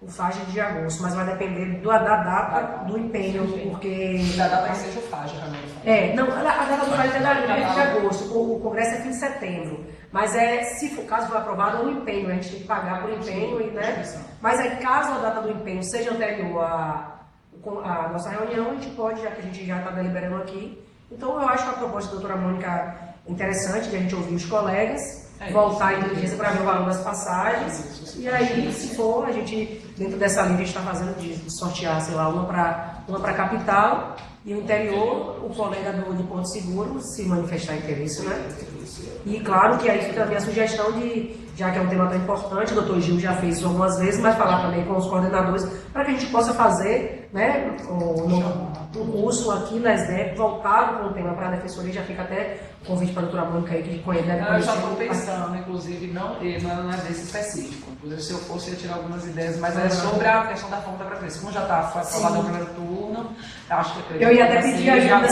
o FAG de agosto, mas vai depender da data do empenho, porque... Da data que seja o FAG também. Não, a data do FAG é da de agosto, o congresso é fim de setembro, mas se for caso for aprovado, é um empenho, a gente tem que pagar por empenho, né? Mas aí caso a data do empenho seja anterior a nossa reunião, a gente pode, já que a gente já está deliberando aqui. Então, eu acho que a proposta da doutora Mônica é interessante, de a gente ouvir os colegas, voltar à inteligência para ver o valor das passagens. E aí, se for, a gente, dentro dessa linha, a gente está fazendo de sortear, sei lá, uma para a capital e o interior, o colega de Porto Seguro se manifestar interesse, né? E claro que aí fica a minha sugestão já que é um tema tão importante, o doutor Gil já fez isso algumas vezes, mas falar também com os coordenadores, para que a gente possa fazer, né, um curso aqui na SDEP voltado com o tema para a defensoria, já fica até convite para a doutora Mônica aí, que conhece. Eu já estou pensando, inclusive, não é desse específico, inclusive se eu fosse ia tirar algumas ideias, mas é sobre a questão da forma da previdência. Como já foi aprovado no primeiro turno, acho que eu ia até pedir ajuda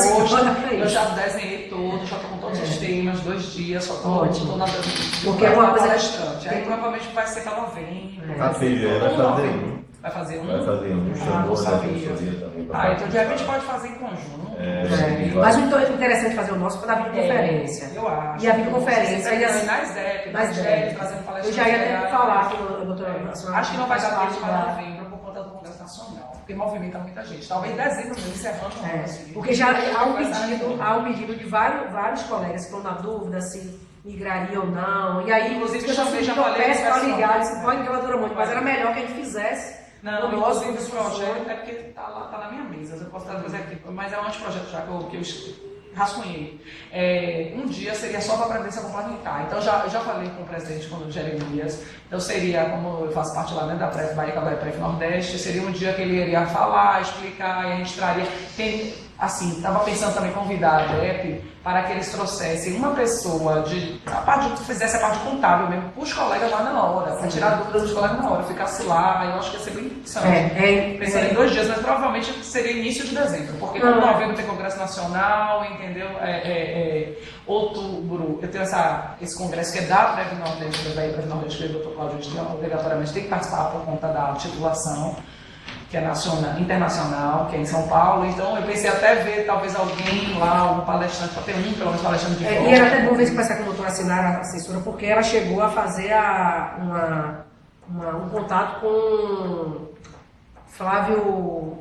eu já desenhei todo, já estou com todos os temas, 2 dias, só estou na porque é uma coisa palestrante. Aí provavelmente vai ser para novembro. A filha vai fazer. Vai fazer um? Vai fazer um, chamou não a sabia. defensoria também para Então de repente pode fazer em conjunto. Mas o interessante fazer o nosso foi da videoconferência. Eu acho. E a videoconferência E assim, na SDEP, trazendo palestras. eu já ia até falar com a doutora. Acho que não vai dar tempo para novembro por conta do Congresso Nacional, porque movimenta muita gente. Talvez em dezembro mesmo, encerrando o ano. Assim. Porque já há um pedido de vários colegas que estão na dúvida se migraria ou não. E aí, inclusive, eu já falei peço para ligar, se pode que doutora Mônica, mas era melhor que a gente fizesse. Não, inclusive o projeto é porque tá na minha mesa, eu posso trazer aqui, mas é um anteprojeto já que eu rascunhei. Um dia seria só para a previdência complementar. Então, eu já falei com o presidente, com o Jeremias. Então, seria, como eu faço parte lá dentro da PREF Bahia, que agora é PREF Nordeste, seria um dia que ele iria falar, explicar, e a gente traria. Assim, estava pensando também em convidar a DEP para que eles trouxessem uma pessoa que fizesse a parte contábil mesmo, para os colegas lá na hora, para tirar dúvidas dos colegas na hora, ficasse lá, eu acho que ia ser bem interessante. Pensando em 2 dias, mas provavelmente seria início de dezembro, porque como novembro tem Congresso Nacional, entendeu? Outubro, eu tenho esse congresso que é da PREV Nordeste, da PREV Nordeste, que o doutor Cláudio obrigatoriamente tem que participar por conta da titulação, que é internacional, que é em São Paulo. Então eu pensei até ver talvez alguém lá, um palestrante, para ter pelo menos palestrante de fora. E era até bom ver se conversar com a doutora Sinara, a assessora, porque ela chegou a fazer um contato com Flávio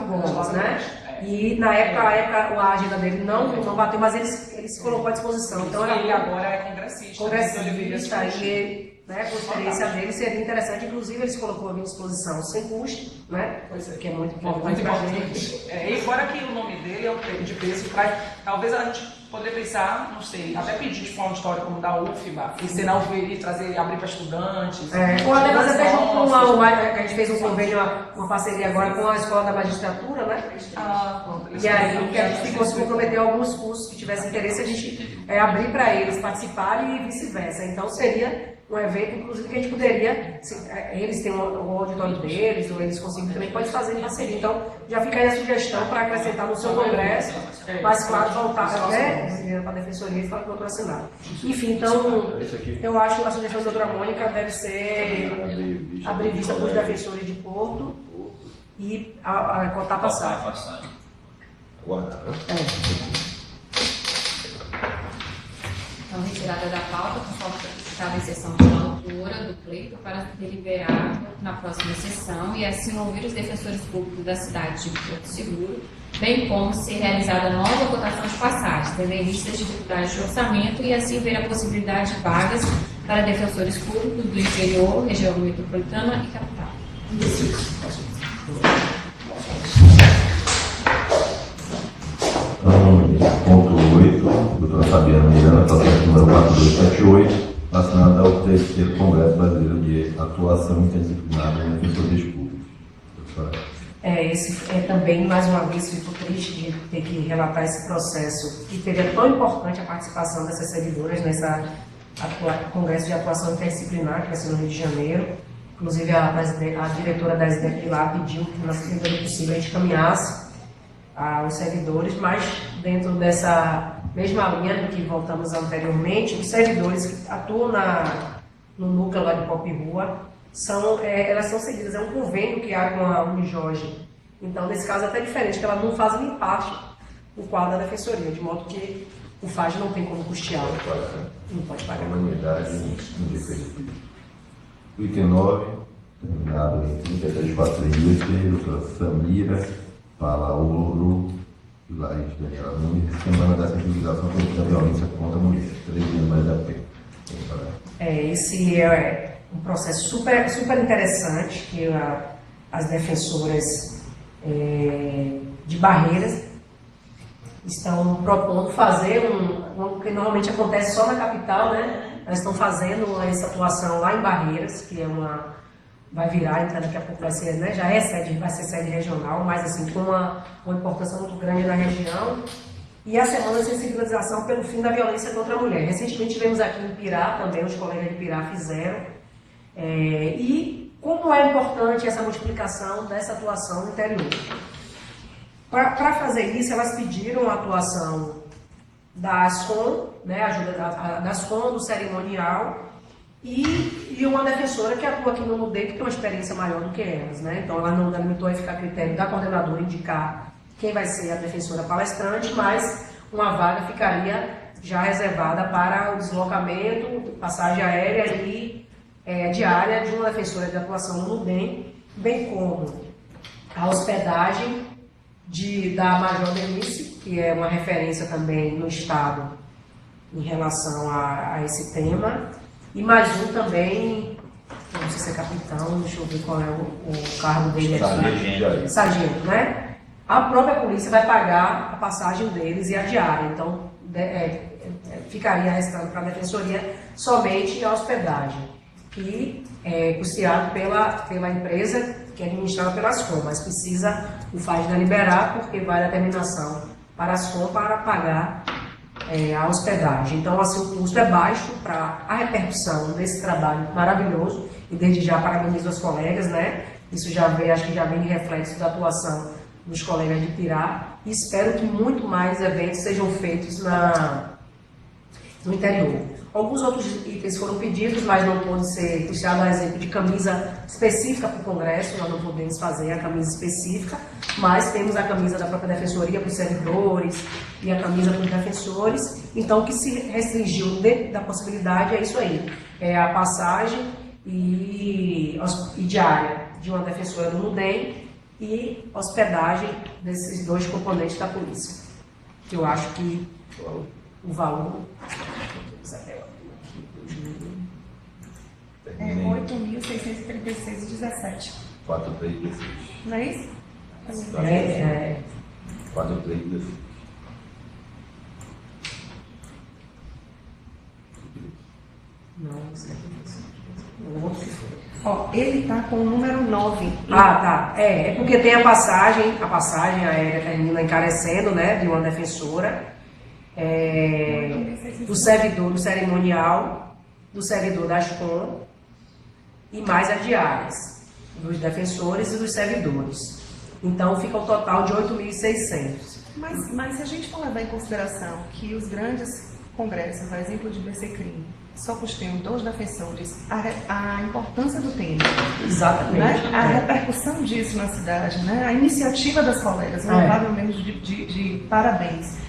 Gomes, né? E na época a agenda dele não bateu, mas ele se colocou à disposição. Então ele agora é congressista. E né, com a experiência dele seria interessante, inclusive ele se colocou à minha disposição sem custo, né? Que é muito importante para a gente. E fora que o nome dele é um de peso, talvez a gente poder pensar, não sei, até pedir de forma histórica como da UFBA, ensinar o UFBA, abrir para estudantes. Ou até junto com a gente fez um convênio, uma parceria agora com a Escola da Magistratura, né? E aí que a gente ficou se comprometer a alguns cursos que tivessem interesse, a gente abrir para eles participarem e vice-versa. Então seria um evento, inclusive, que a gente poderia, eles têm o auditório deles, ou eles conseguem também, pode fazer em parceria. Então, já fica aí a sugestão para acrescentar no seu congresso, mas, claro, voltar até para a defensoria e falar com o doutor Assinar. Enfim, então, eu acho que a sugestão da doutora Mônica deve ser abrir vista para os defensores de Porto e cotar a passagem. Guardar, né? Então, retirada da pauta, conforme estava em sessão de altura do pleito para deliberar na próxima sessão e assim ouvir os defensores públicos da cidade de Porto Seguro, bem como ser realizada nova cotação de passagens, tendo em vista as dificuldades de orçamento e assim ver a possibilidade de vagas para defensores públicos do interior, região metropolitana e capital. Ponto 8, doutora Fabiana Miranda, processo número 4278, assinada ao 3º Congresso Brasileiro de Atuação Interdisciplinar em Defensores Públicos. Esse também, mais uma vez, fico triste de ter que relatar esse processo, que seria tão importante a participação dessas servidoras nessa Congresso de Atuação Interdisciplinar, que vai ser no Rio de Janeiro. Inclusive, a diretora da SDEP lá pediu que, na medida possível, a gente caminhasse aos servidores, mas dentro dessa mesma linha do que voltamos anteriormente, os servidores que atuam no núcleo lá de Popirrua, elas são seguidas, é um convênio que há com a Unijorge. Então, nesse caso, é até diferente, que elas não fazem nem parte do quadro da defensoria, de modo que o FAD não tem como custear. Não pode pagar. Uma unidade indefensiva. O item 9, terminado em 33.438, doutora Samira Palaoro e Laís Daniela Nunes, Semana da Sensibilização contra a Violência contra a Mulher, 3 dias mais da pena. Esse é um processo super, super interessante que as defensoras de Barreiras estão propondo fazer o que normalmente acontece só na capital, né? Elas estão fazendo essa atuação lá em Barreiras, que vai virar, então daqui a pouco vai ser, né? Já vai ser sede regional, mas assim, com uma importância muito grande na região. E a Semana de Sensibilização pelo Fim da Violência contra a Mulher. Recentemente tivemos aqui em Pirá, também os colegas de Pirá fizeram. E como é importante essa multiplicação dessa atuação no interior. Para fazer isso, elas pediram a atuação da ASCOM, né, ajuda da ASCOM, do cerimonial, e uma defensora que atua aqui no NUDEM, que tem uma experiência maior do que elas, né? Então ela não delimitou a ficar a critério da coordenadora indicar quem vai ser a defensora palestrante, mas uma vaga ficaria já reservada para o deslocamento, passagem aérea e diária de uma defensora de atuação no NUDEM, bem como a hospedagem da Major Denise, que é uma referência também no Estado em relação a esse tema, e mais um também, não sei se é capitão, deixa eu ver qual é o cargo dele aqui. Sargento, né? A própria polícia vai pagar a passagem deles e a diária, então ficaria restando para a defensoria somente a hospedagem, que é custeado pela empresa que é administrada pela ASCOM, mas precisa o FAGNA liberar, porque vai a determinação para a ASCOM para pagar a hospedagem. Então, assim, o custo é baixo para a repercussão desse trabalho maravilhoso, e desde já parabenizo os colegas, né? Isso acho que já vem de reflexo da atuação dos colegas de Pirá, e espero que muito mais eventos sejam feitos no interior. Alguns outros itens foram pedidos, mas não pode ser puxado, a exemplo de camisa específica para o Congresso, nós não podemos fazer a camisa específica, mas temos a camisa da própria Defensoria para os servidores e a camisa para os defensores. Então, o que se restringiu dentro da possibilidade é isso aí, é a passagem e diária de uma defensora do NUDEM e hospedagem desses dois componentes da polícia. Eu acho que o valor é 8.636,17. 4.316. Não é isso? 4.316. Não sei. Ó, ele está com o número 9. Ah, tá. É porque tem a passagem aérea termina encarecendo, né, de uma defensora, do servidor do cerimonial, do servidor da ASCOM, e mais as diárias dos defensores e dos servidores. Então fica o total de 8.600. Mas se a gente for levar em consideração que os grandes congressos, a exemplo de BCCRIM, só custeiam 2 defensores, a importância do tema, Exatamente. Né? A repercussão disso na cidade, né? A iniciativa das colegas, louvável mesmo de parabéns,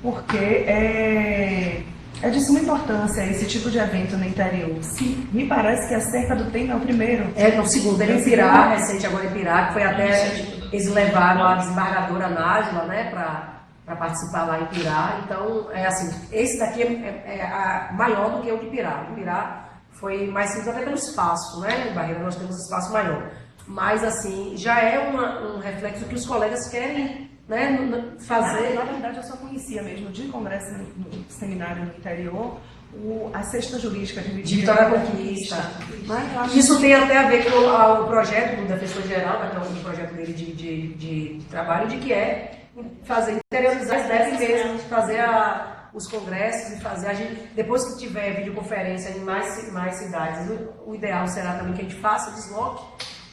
porque é de suma importância esse tipo de evento no interior. Sim, me parece que a cerca do tema é o primeiro. No segundo, ele em Pirá, recente agora em Pirá, que foi até, eles levaram a desembargadora Nájila, né, para participar lá em Pirá. Então, assim, esse daqui é maior do que o de Pirá. O de Pirá foi mais simples até pelo espaço, né? Em Barreira nós temos espaço maior. Mas, assim, já é um reflexo que os colegas querem, né, fazer. Na verdade, eu só conhecia mesmo de congresso no seminário no interior a cesta jurídica de Vitória da Conquista. Isso tem até a ver com o projeto do defensor geral, que é um projeto dele de trabalho, de que fazer interiorizar as DEF mesmo, fazer os congressos e fazer. Depois que tiver videoconferência em mais cidades, o ideal será também que a gente desloque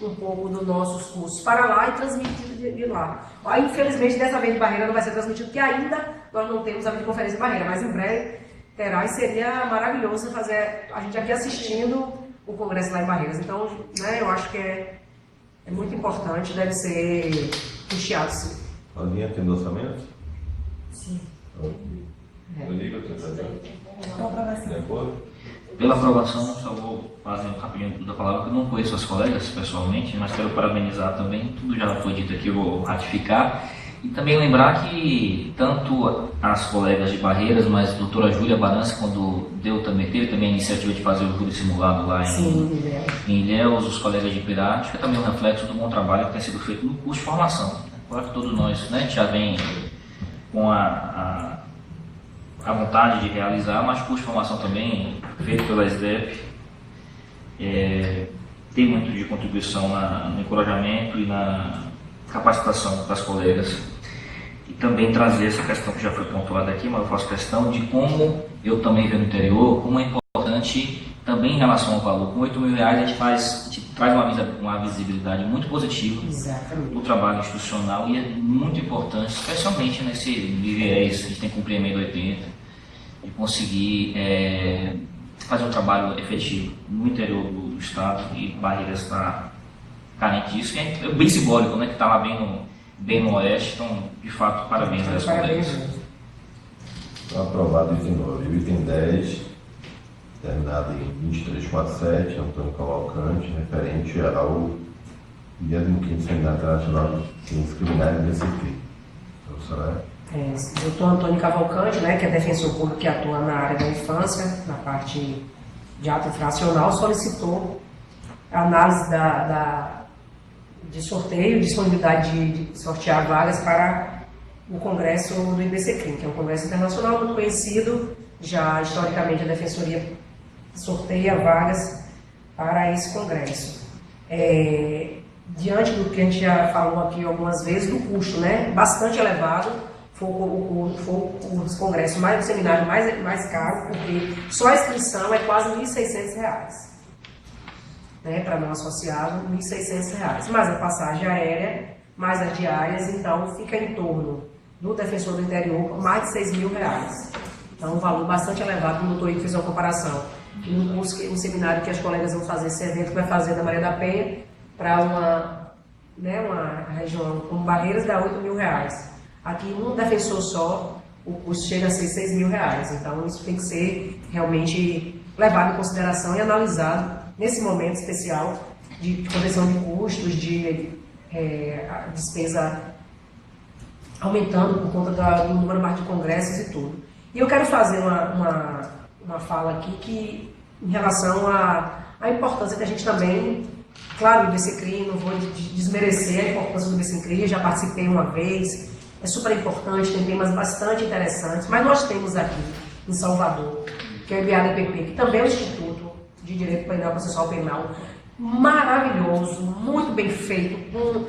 um pouco dos nossos cursos para lá e transmitido de lá. Infelizmente, dessa vez de Barreira não vai ser transmitido, porque ainda nós não temos a videoconferência de Barreira, mas em breve terá, e seria maravilhoso fazer a gente aqui assistindo o congresso lá em Barreiras. Então, né, eu acho que é muito importante, deve ser puxado, sim. Alguém tem orçamento? Sim. Rodrigo, de acordo? Pela aprovação, só vou fazer um rapidinho da palavra, que eu não conheço as colegas pessoalmente, mas quero parabenizar também, tudo já foi dito aqui, eu vou ratificar. E também lembrar que tanto as colegas de Barreiras, mas a doutora Júlia Barança, quando teve também a iniciativa de fazer o júri simulado lá em Ilhéus, os colegas de Pirá, acho que é também um reflexo do bom trabalho que tem sido feito no curso de formação. Claro que todos nós, né, já vem com a vontade de realizar, mas o curso de formação também, feito pela SDEP, tem muito de contribuição no encorajamento e na capacitação das colegas. E também trazer essa questão que já foi pontuada aqui, mas eu faço questão de como eu também vejo no interior, como é importante também em relação ao valor. Com R$8.000 a gente traz uma visibilidade muito positiva do trabalho institucional, e é muito importante, especialmente nesse viés que a gente tem que cumprir a emenda 80, de conseguir fazer um trabalho efetivo no interior do estado, e Barreiras está carente disso, que é bem simbólico, né, que está lá bem no oeste. Então, de fato, parabéns a essa colegas. Então, aprovado o item 9. O item 10, terminado em 2347, Antônio Cavalcante, referente ao 25º Seminário Internacional de Ciências Criminais e DCP. Professora? Doutor Antônio Cavalcante, né, que é defensor público que atua na área da infância, na parte de ato infracional, solicitou a análise de sorteio, disponibilidade de sortear vagas para o Congresso do IBCCRIM, que é um congresso internacional muito conhecido. Já historicamente a Defensoria sorteia vagas para esse congresso. Diante do que a gente já falou aqui algumas vezes, do custo, né, bastante elevado, foi o congresso, o seminário mais caro, porque só a inscrição é quase R$ 1.600. Né, para não associado, R$ 1.600, mas a passagem aérea, mais as diárias, então fica em torno do defensor do interior mais de R$ 6.000. Então, um valor bastante elevado. O doutor Igor fez uma comparação. Um seminário que as colegas vão fazer, esse evento que vai fazer da Maria da Penha, para uma região como Barreiras, dá R$ 8.000. Aqui, um defensor só, o custo chega a ser R$ 6.000. Então, isso tem que ser realmente levado em consideração e analisado nesse momento especial de correção de custos, de despesa aumentando por conta do número mais de congressos e tudo. E eu quero fazer uma fala aqui que, em relação à importância que a gente também, claro, o IBCCRIM, não vou desmerecer a importância do IBCCRIM, já participei uma vez, é super importante, tem temas bastante interessantes, mas nós temos aqui em Salvador, que é o IBADPP, que também é um instituto de Direito Penal, Processual Penal, maravilhoso, muito bem feito, com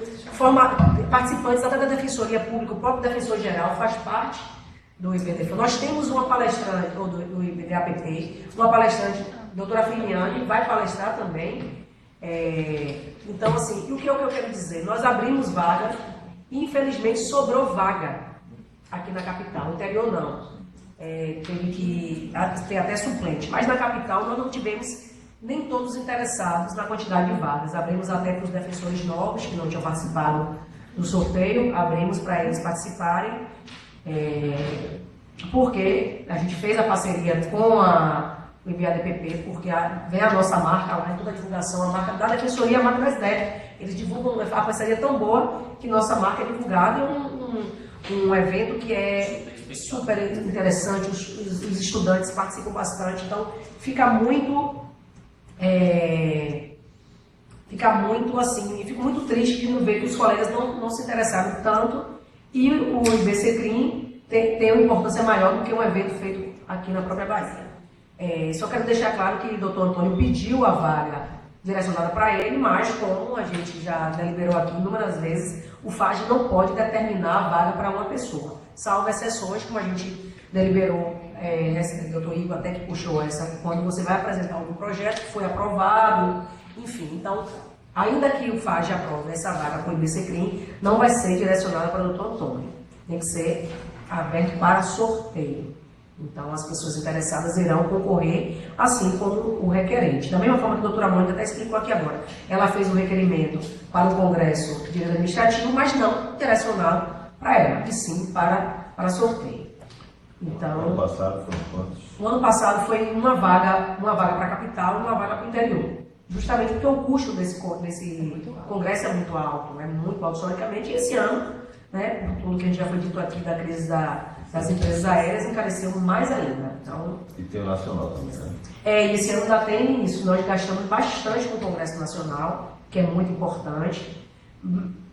participantes até da Defensoria Pública, o próprio Defensor Geral faz parte do IBDF. Nós temos uma palestrante do IBDAPP, uma palestrante, a doutora Filiane, vai palestrar também. Então, assim, o que eu quero dizer? Nós abrimos vaga e, infelizmente, sobrou vaga aqui na capital, no interior não. Teve que ter até suplente, mas na capital nós não tivemos nem todos interessados na quantidade de vagas. Abrimos até para os defensores novos que não tinham participado do sorteio, abrimos para eles participarem, porque a gente fez a parceria com o IBADPP, porque vem a nossa marca lá em toda a divulgação, a marca da Defensoria, a marca da SDEF. Eles divulgam a parceria tão boa que nossa marca é divulgada, e um evento que é super interessante, os estudantes participam bastante, então fica muito assim, eu fico muito triste de não ver que os colegas não se interessaram tanto, e o IBCCRIM tem uma importância maior do que um evento feito aqui na própria Bahia. Só quero deixar claro que o doutor Antônio pediu a vaga direcionada para ele, mas como a gente já deliberou aqui inúmeras vezes, o FAG não pode determinar a vaga para uma pessoa, salvo exceções, como a gente deliberou, o doutor Igor até que puxou essa, quando você vai apresentar algum projeto que foi aprovado, enfim. Então, ainda que o FAG aprove essa vaga para o IBCCRIM, não vai ser direcionada para o doutor Antônio, tem que ser aberto para sorteio. Então, as pessoas interessadas irão concorrer, assim como o requerente. Da mesma forma que a doutora Mônica até explicou aqui agora. Ela fez um requerimento para o Congresso de Direito Administrativo, mas não direcionado para ela, e sim para sorteio. Então, O ano passado foram quantos? O ano passado foi uma vaga para a capital e uma vaga para o interior. Justamente porque o custo desse congresso é muito alto historicamente, e esse ano, né, por tudo que a gente já foi dito aqui da crise das empresas aéreas, encareceu mais ainda. Então, E tem o nacional também, né? e esse ano ainda tem isso. Nós gastamos bastante com o Congresso Nacional, que é muito importante.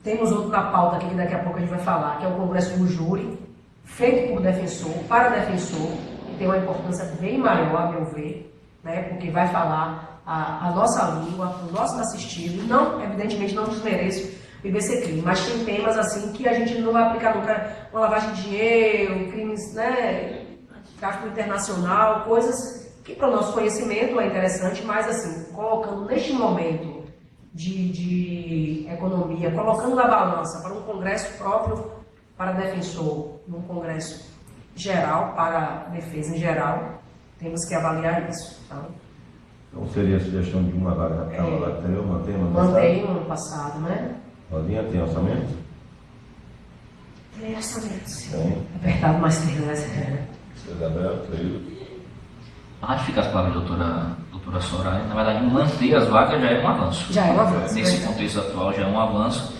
Temos outro na pauta aqui, que daqui a pouco a gente vai falar, que é o Congresso do Júri, feito por defensor, para defensor, que tem uma importância bem maior, a meu ver, né, porque vai falar a nossa língua, o nosso assistido. Não, evidentemente, não desmereço o IBCCRIM, mas tem temas assim que a gente não vai aplicar nunca, uma lavagem de dinheiro, crimes, né, tráfico internacional, coisas que para o nosso conhecimento é interessante, mas assim, colocando neste momento de economia, colocando na balança para um congresso próprio para defensor, num congresso geral, para defesa em geral, temos que avaliar isso. Tá? Então seria a sugestão de uma vaga na Câmara anterior, mantém no Mantém no ano passado, né? Rodinha, tem orçamento? Tem orçamentos. Tem. Apertado, mas tem, né? Isabel, Cleio. Ratificar as palavras da doutora Soraya, na verdade, manter as vagas já é um avanço. Já é um avanço. Nesse contexto atual já é um avanço.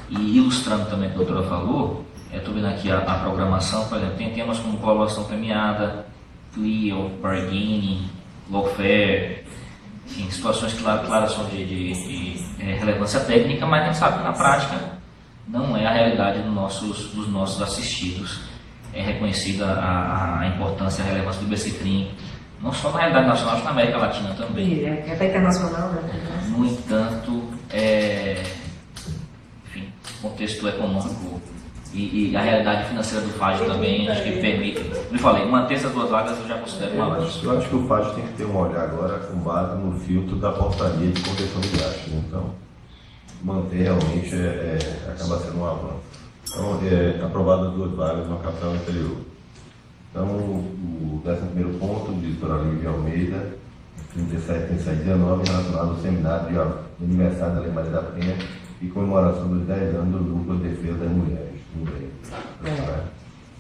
E ilustrando também o que a doutora falou, estou vendo aqui a programação, por exemplo, tem temas como colaboração premiada, Clio, bargaining, lawfare, enfim, situações claras são de relevância técnica, mas a gente sabe que na prática não é a realidade dos nossos assistidos. É reconhecida a importância e a relevância do BCTRIM, não só na realidade nacional, mas na América Latina também. E é até internacional, né? No entanto, enfim, contexto econômico e a realidade financeira do FAGE também, acho que permite. Como eu falei, manter essas duas vagas eu já considero uma vaga. Eu acho que o FAGE tem que ter um olhar agora com base no filtro da portaria de conversão de gastos. Então, manter realmente acaba sendo um avanço. Então, aprovado as duas vagas na capital anterior. Então, o 11º ponto, de doutora Lívia Almeida, 37/19, relacionado ao seminário de aniversário da Lei Maria da Penha e comemoração dos 10 anos do Núcleo de Defesa das Mulheres.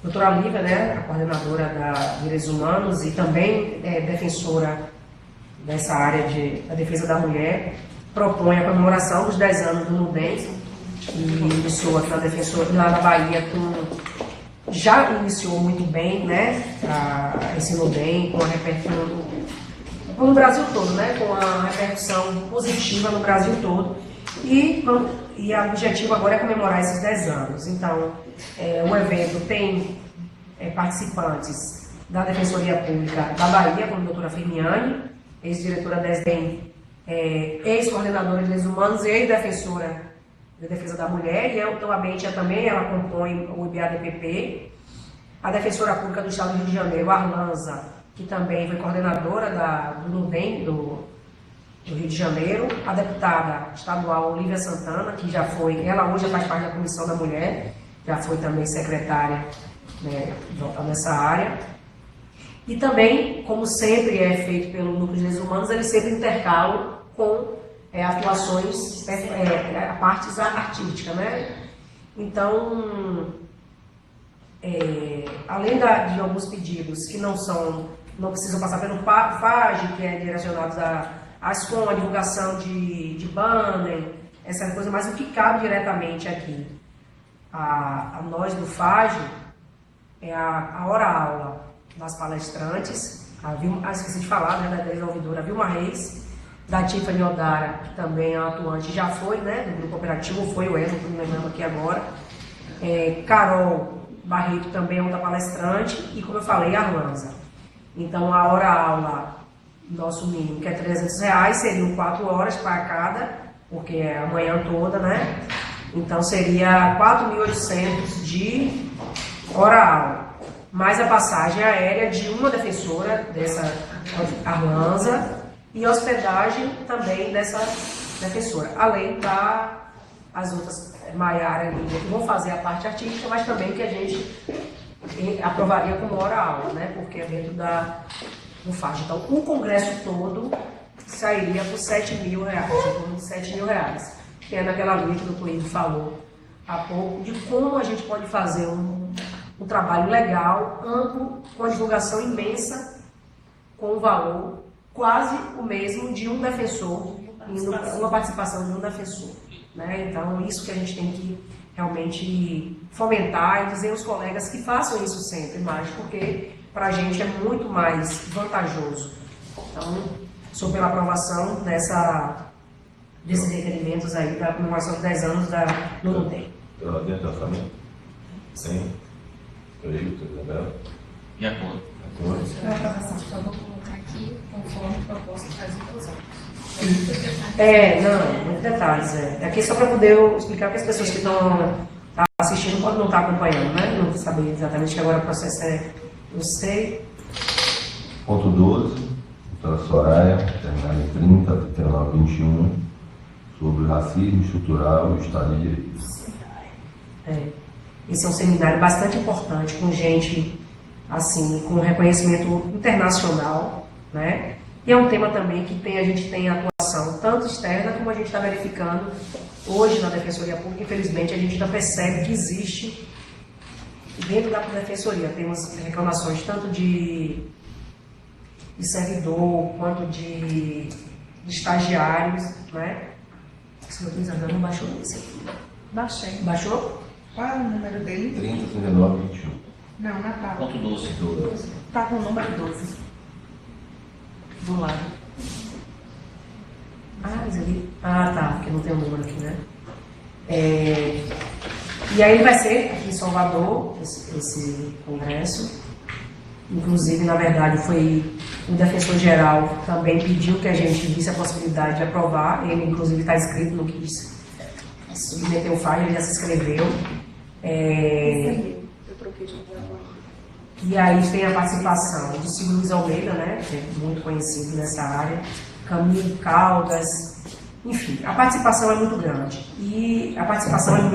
Doutora Lívia, né, a coordenadora da Direitos Humanos e também defensora dessa área da defesa da mulher, propõe a comemoração dos 10 anos do NUDEM, que iniciou aqui na Defensora lá na Bahia já iniciou muito bem, né, esse NUDEM, com a repercussão no Brasil todo, né, com a repercussão positiva no Brasil todo, e o objetivo agora é comemorar esses 10 anos. Então, o evento tem participantes da Defensoria Pública da Bahia, como a doutora Firmiani, ex-diretora da SDEM, ex-coordenadora de Direitos Humanos e ex-defensora de Defesa da Mulher, e atualmente ela compõe o IBADPP, a Defensora Pública do Estado do Rio de Janeiro, Arlanza, que também foi coordenadora do NUDEM do Rio de Janeiro, a deputada estadual Olívia Santana, que já foi, ela hoje faz parte da Comissão da Mulher, já foi também secretária, né, nessa área. E também, como sempre é feito pelo Núcleo de Direitos Humanos, eles sempre intercalam com atuações, partes artísticas, né? Então, além de alguns pedidos que não precisam passar pelo FAGE, que é direcionado a ASCOM, a divulgação de banner, essa coisa, mas o que cabe diretamente aqui a nós do FAGE é a hora-aula das palestrantes, esqueci de falar, né, da desenvolvedora Vilma Reis, da Tiffany Odara, que também é atuante, já foi, né, do grupo operativo, foi o Edson, que me lembrando aqui agora. Carol Barreto também é outra palestrante, e como eu falei, a Arlanza. Então, a hora-aula, nosso mínimo, que é R$300, seriam 4 horas para cada, porque é a manhã toda, né? Então, seria 4.800 de hora-aula, mais a passagem aérea de uma defensora, dessa Arlanza, e hospedagem também dessa defensora, além das outras, Maiara e Lívia, que vão fazer a parte artística, mas também que a gente aprovaria como hora-aula, né? Porque é dentro do FAGE. Então, o congresso todo sairia por R$7.000, em torno de R$7.000, que é naquela linha que o doutor Ido falou há pouco, de como a gente pode fazer um trabalho legal, amplo, com a divulgação imensa, com o valor quase o mesmo de um defensor, uma participação de um defensor. Né? Então, isso que a gente tem que realmente fomentar e dizer aos colegas que façam isso sempre mais, porque para a gente é muito mais vantajoso. Então, sou pela aprovação desses requerimentos aí da comemoração de 10 anos do NUDEM. Pela dentro do orçamento? Sim. Isabel? De acordo. Só vou colocar aqui conforme proposta das inclusões. Muitos detalhes. Aqui só para poder eu explicar para as pessoas que estão assistindo podem não estar acompanhando, né? Não saber exatamente que agora o processo eu sei. Ponto 12, doutora Soraya, terminado em 30, 39, 21, sobre racismo estrutural e Estado de Direito. Esse é um seminário bastante importante, com gente assim, com reconhecimento internacional, né? E é um tema também que a gente tem atuação tanto externa como a gente está verificando hoje na Defensoria Pública. Infelizmente, a gente ainda percebe que existe dentro da Defensoria. Temos reclamações tanto de servidor quanto de estagiários, né? O senhor Isabel não baixou isso aqui. Baixei. Baixou? Qual é o número dele? 30, 39, 21. Não, na tábua. Ponto 12. Tá com o número 12. Do lado. Mas ali... tá, porque não tem o número aqui, né? E aí vai ser aqui em Salvador, esse congresso. Inclusive, na verdade, foi o defensor-geral também pediu que a gente visse a possibilidade de aprovar. Ele, inclusive, está inscrito no que submeteu o file, ele já se inscreveu. Eu troquei de lugar. E aí tem a participação do Silvio Luiz Almeida, né, que é muito conhecido nessa área, Camilo Caldas, enfim, a participação é muito grande. E a participação é um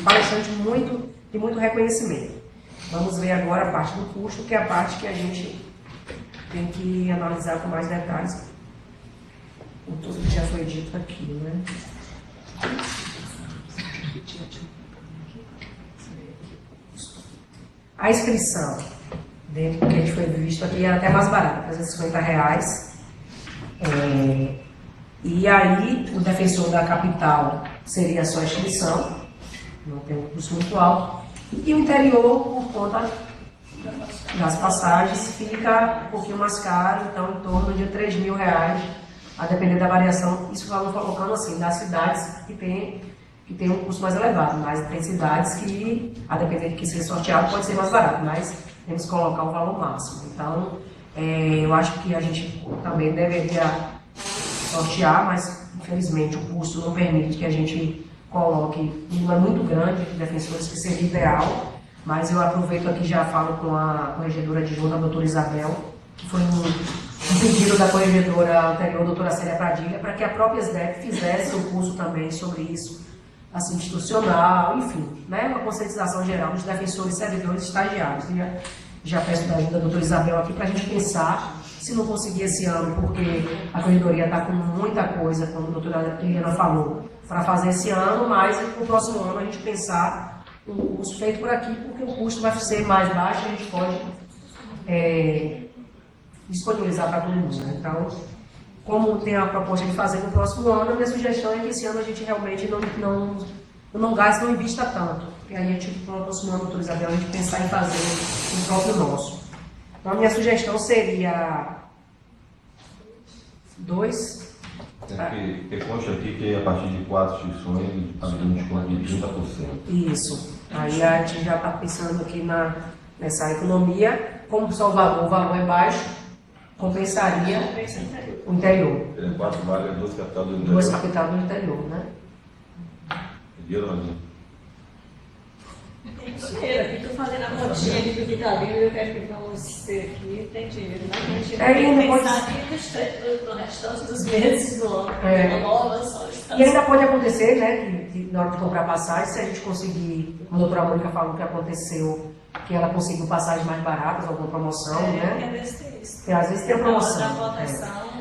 palestrante de muito reconhecimento. Vamos ver agora a parte do custo, que é a parte que a gente tem que analisar com mais detalhes, por tudo que já foi dito aqui, né? A inscrição, dentro do que a gente foi visto aqui, é até mais barata, R$350. E aí, o defensor da capital seria a sua inscrição, não tem um custo muito alto. E o interior, por conta das passagens, fica um pouquinho mais caro, então em torno de R$3.000, a depender da variação. Isso vamos colocando assim, das cidades que tem um custo mais elevado, mas tem cidades que, a depender de que seja sorteado, pode ser mais barato, mas temos que colocar o valor máximo. Então, eu acho que a gente também deveria sortear, mas infelizmente o custo não permite que a gente coloque um número muito grande de defensores, que seria ideal, mas eu aproveito aqui e já falo com a corregedora adjunta, a doutora Isabel, que foi um pedido da corregedora anterior, a doutora Célia Pradilha, para que a própria SDEP fizesse um curso também sobre isso, assim, institucional, enfim, né, uma conscientização geral dos defensores, servidores e estagiários. Já peço da ajuda da doutora Isabel aqui para a gente pensar, se não conseguir esse ano, porque a corredoria está com muita coisa, como a doutora Liliana falou, para fazer esse ano, mas no próximo ano a gente pensar um curso feito por aqui, porque o custo vai ser mais baixo e a gente pode disponibilizar para todo mundo. Né? Então, como tem a proposta de fazer no próximo ano, a minha sugestão é que esse ano a gente realmente não gaste, não invista tanto. E aí a gente, no próximo ano, doutora Isabel, a gente pensar em fazer um próprio nosso. Então, a minha sugestão seria 2. Tem que consta aqui que a partir de 4 instituições está dando um desconto de 30%. Isso. Aí a gente já está pensando aqui nessa economia. Como Salvador o valor é baixo, compensaria o interior. 4 vagas, 2 capital do interior. 2 capital do interior, né? Dinheiro, Aninha? Tem dinheiro, aqui estou fazendo a continha de Vitalino e eu quero que vamos ter aqui, tem dinheiro, né? A gente tem que pensar aqui no restante dos meses do ano, E ainda pode acontecer, né, que na hora de comprar passagem, se a gente conseguir, como a doutora Mônica falou que aconteceu, que ela conseguiu passagens mais baratas, alguma promoção, né? Porque às vezes tem a promoção.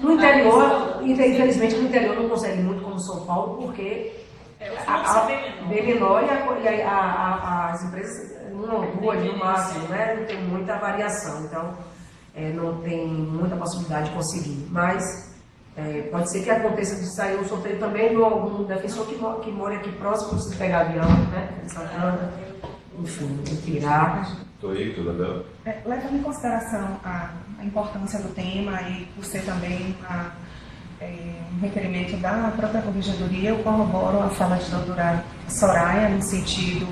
No interior, infelizmente no interior não consegue muito como São Paulo, porque bem menor e as empresas, uma ou duas no máximo, né? Não tem muita variação, então não tem muita possibilidade de conseguir. Mas pode ser que aconteça de sair um sorteio também de algum defensor que mora aqui próximo, precisa pegar avião, né? Em Santana, enfim, em Pirá. Estou aí, tudo bem? Levando em consideração a importância do tema e por ser também um requerimento da própria corregedoria, eu corroboro a fala de doutora Soraya no sentido,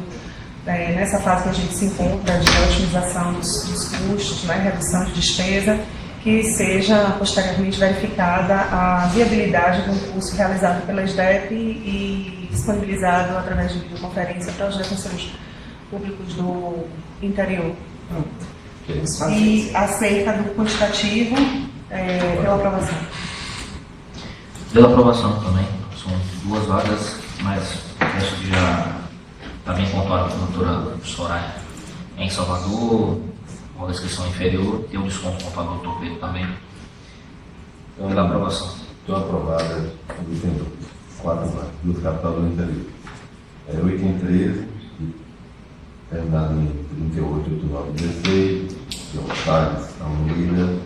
nessa fase que a gente se encontra de otimização dos custos, né, redução de despesa, que seja posteriormente verificada a viabilidade de um curso realizado pela SDEP e disponibilizado através de videoconferência para os defensores públicos do interior. E acerca do quantitativo, pela aprovação. Pela aprovação também, são 2 vagas, mas peço que já está bem pontuado pela doutora Soraya. em Salvador, uma inscrição inferior, tem um desconto contábil do Dr. Pedro também. Pela aprovação. Então, aprovada 4 vagas, 2 capitais do interior. 8 em 13, terminado em 38, 89, 16, que é o Salles, Almeida,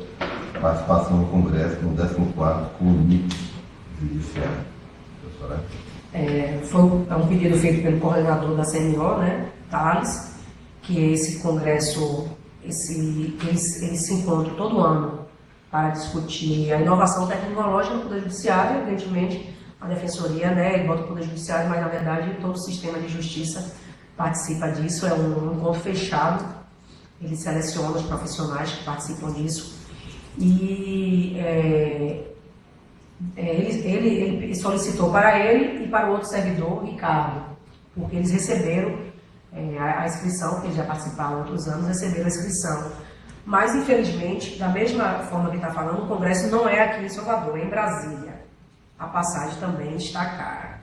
participação no Congresso no 14º Comitê Judiciário. Professora? É um pedido feito pelo coordenador da CNO, né, Thales, que esse congresso, eles se encontram todo ano para discutir a inovação tecnológica no Poder Judiciário, evidentemente a Defensoria, né, igual do Poder Judiciário, mas na verdade todo o sistema de justiça participa disso, é um encontro fechado, ele seleciona os profissionais que participam disso e ele solicitou para ele e para o outro servidor, Ricardo, porque eles receberam a inscrição, que eles já participaram há outros anos, receberam a inscrição. Mas, infelizmente, da mesma forma que está falando, o Congresso não é aqui em Salvador, é em Brasília. A passagem também está cara.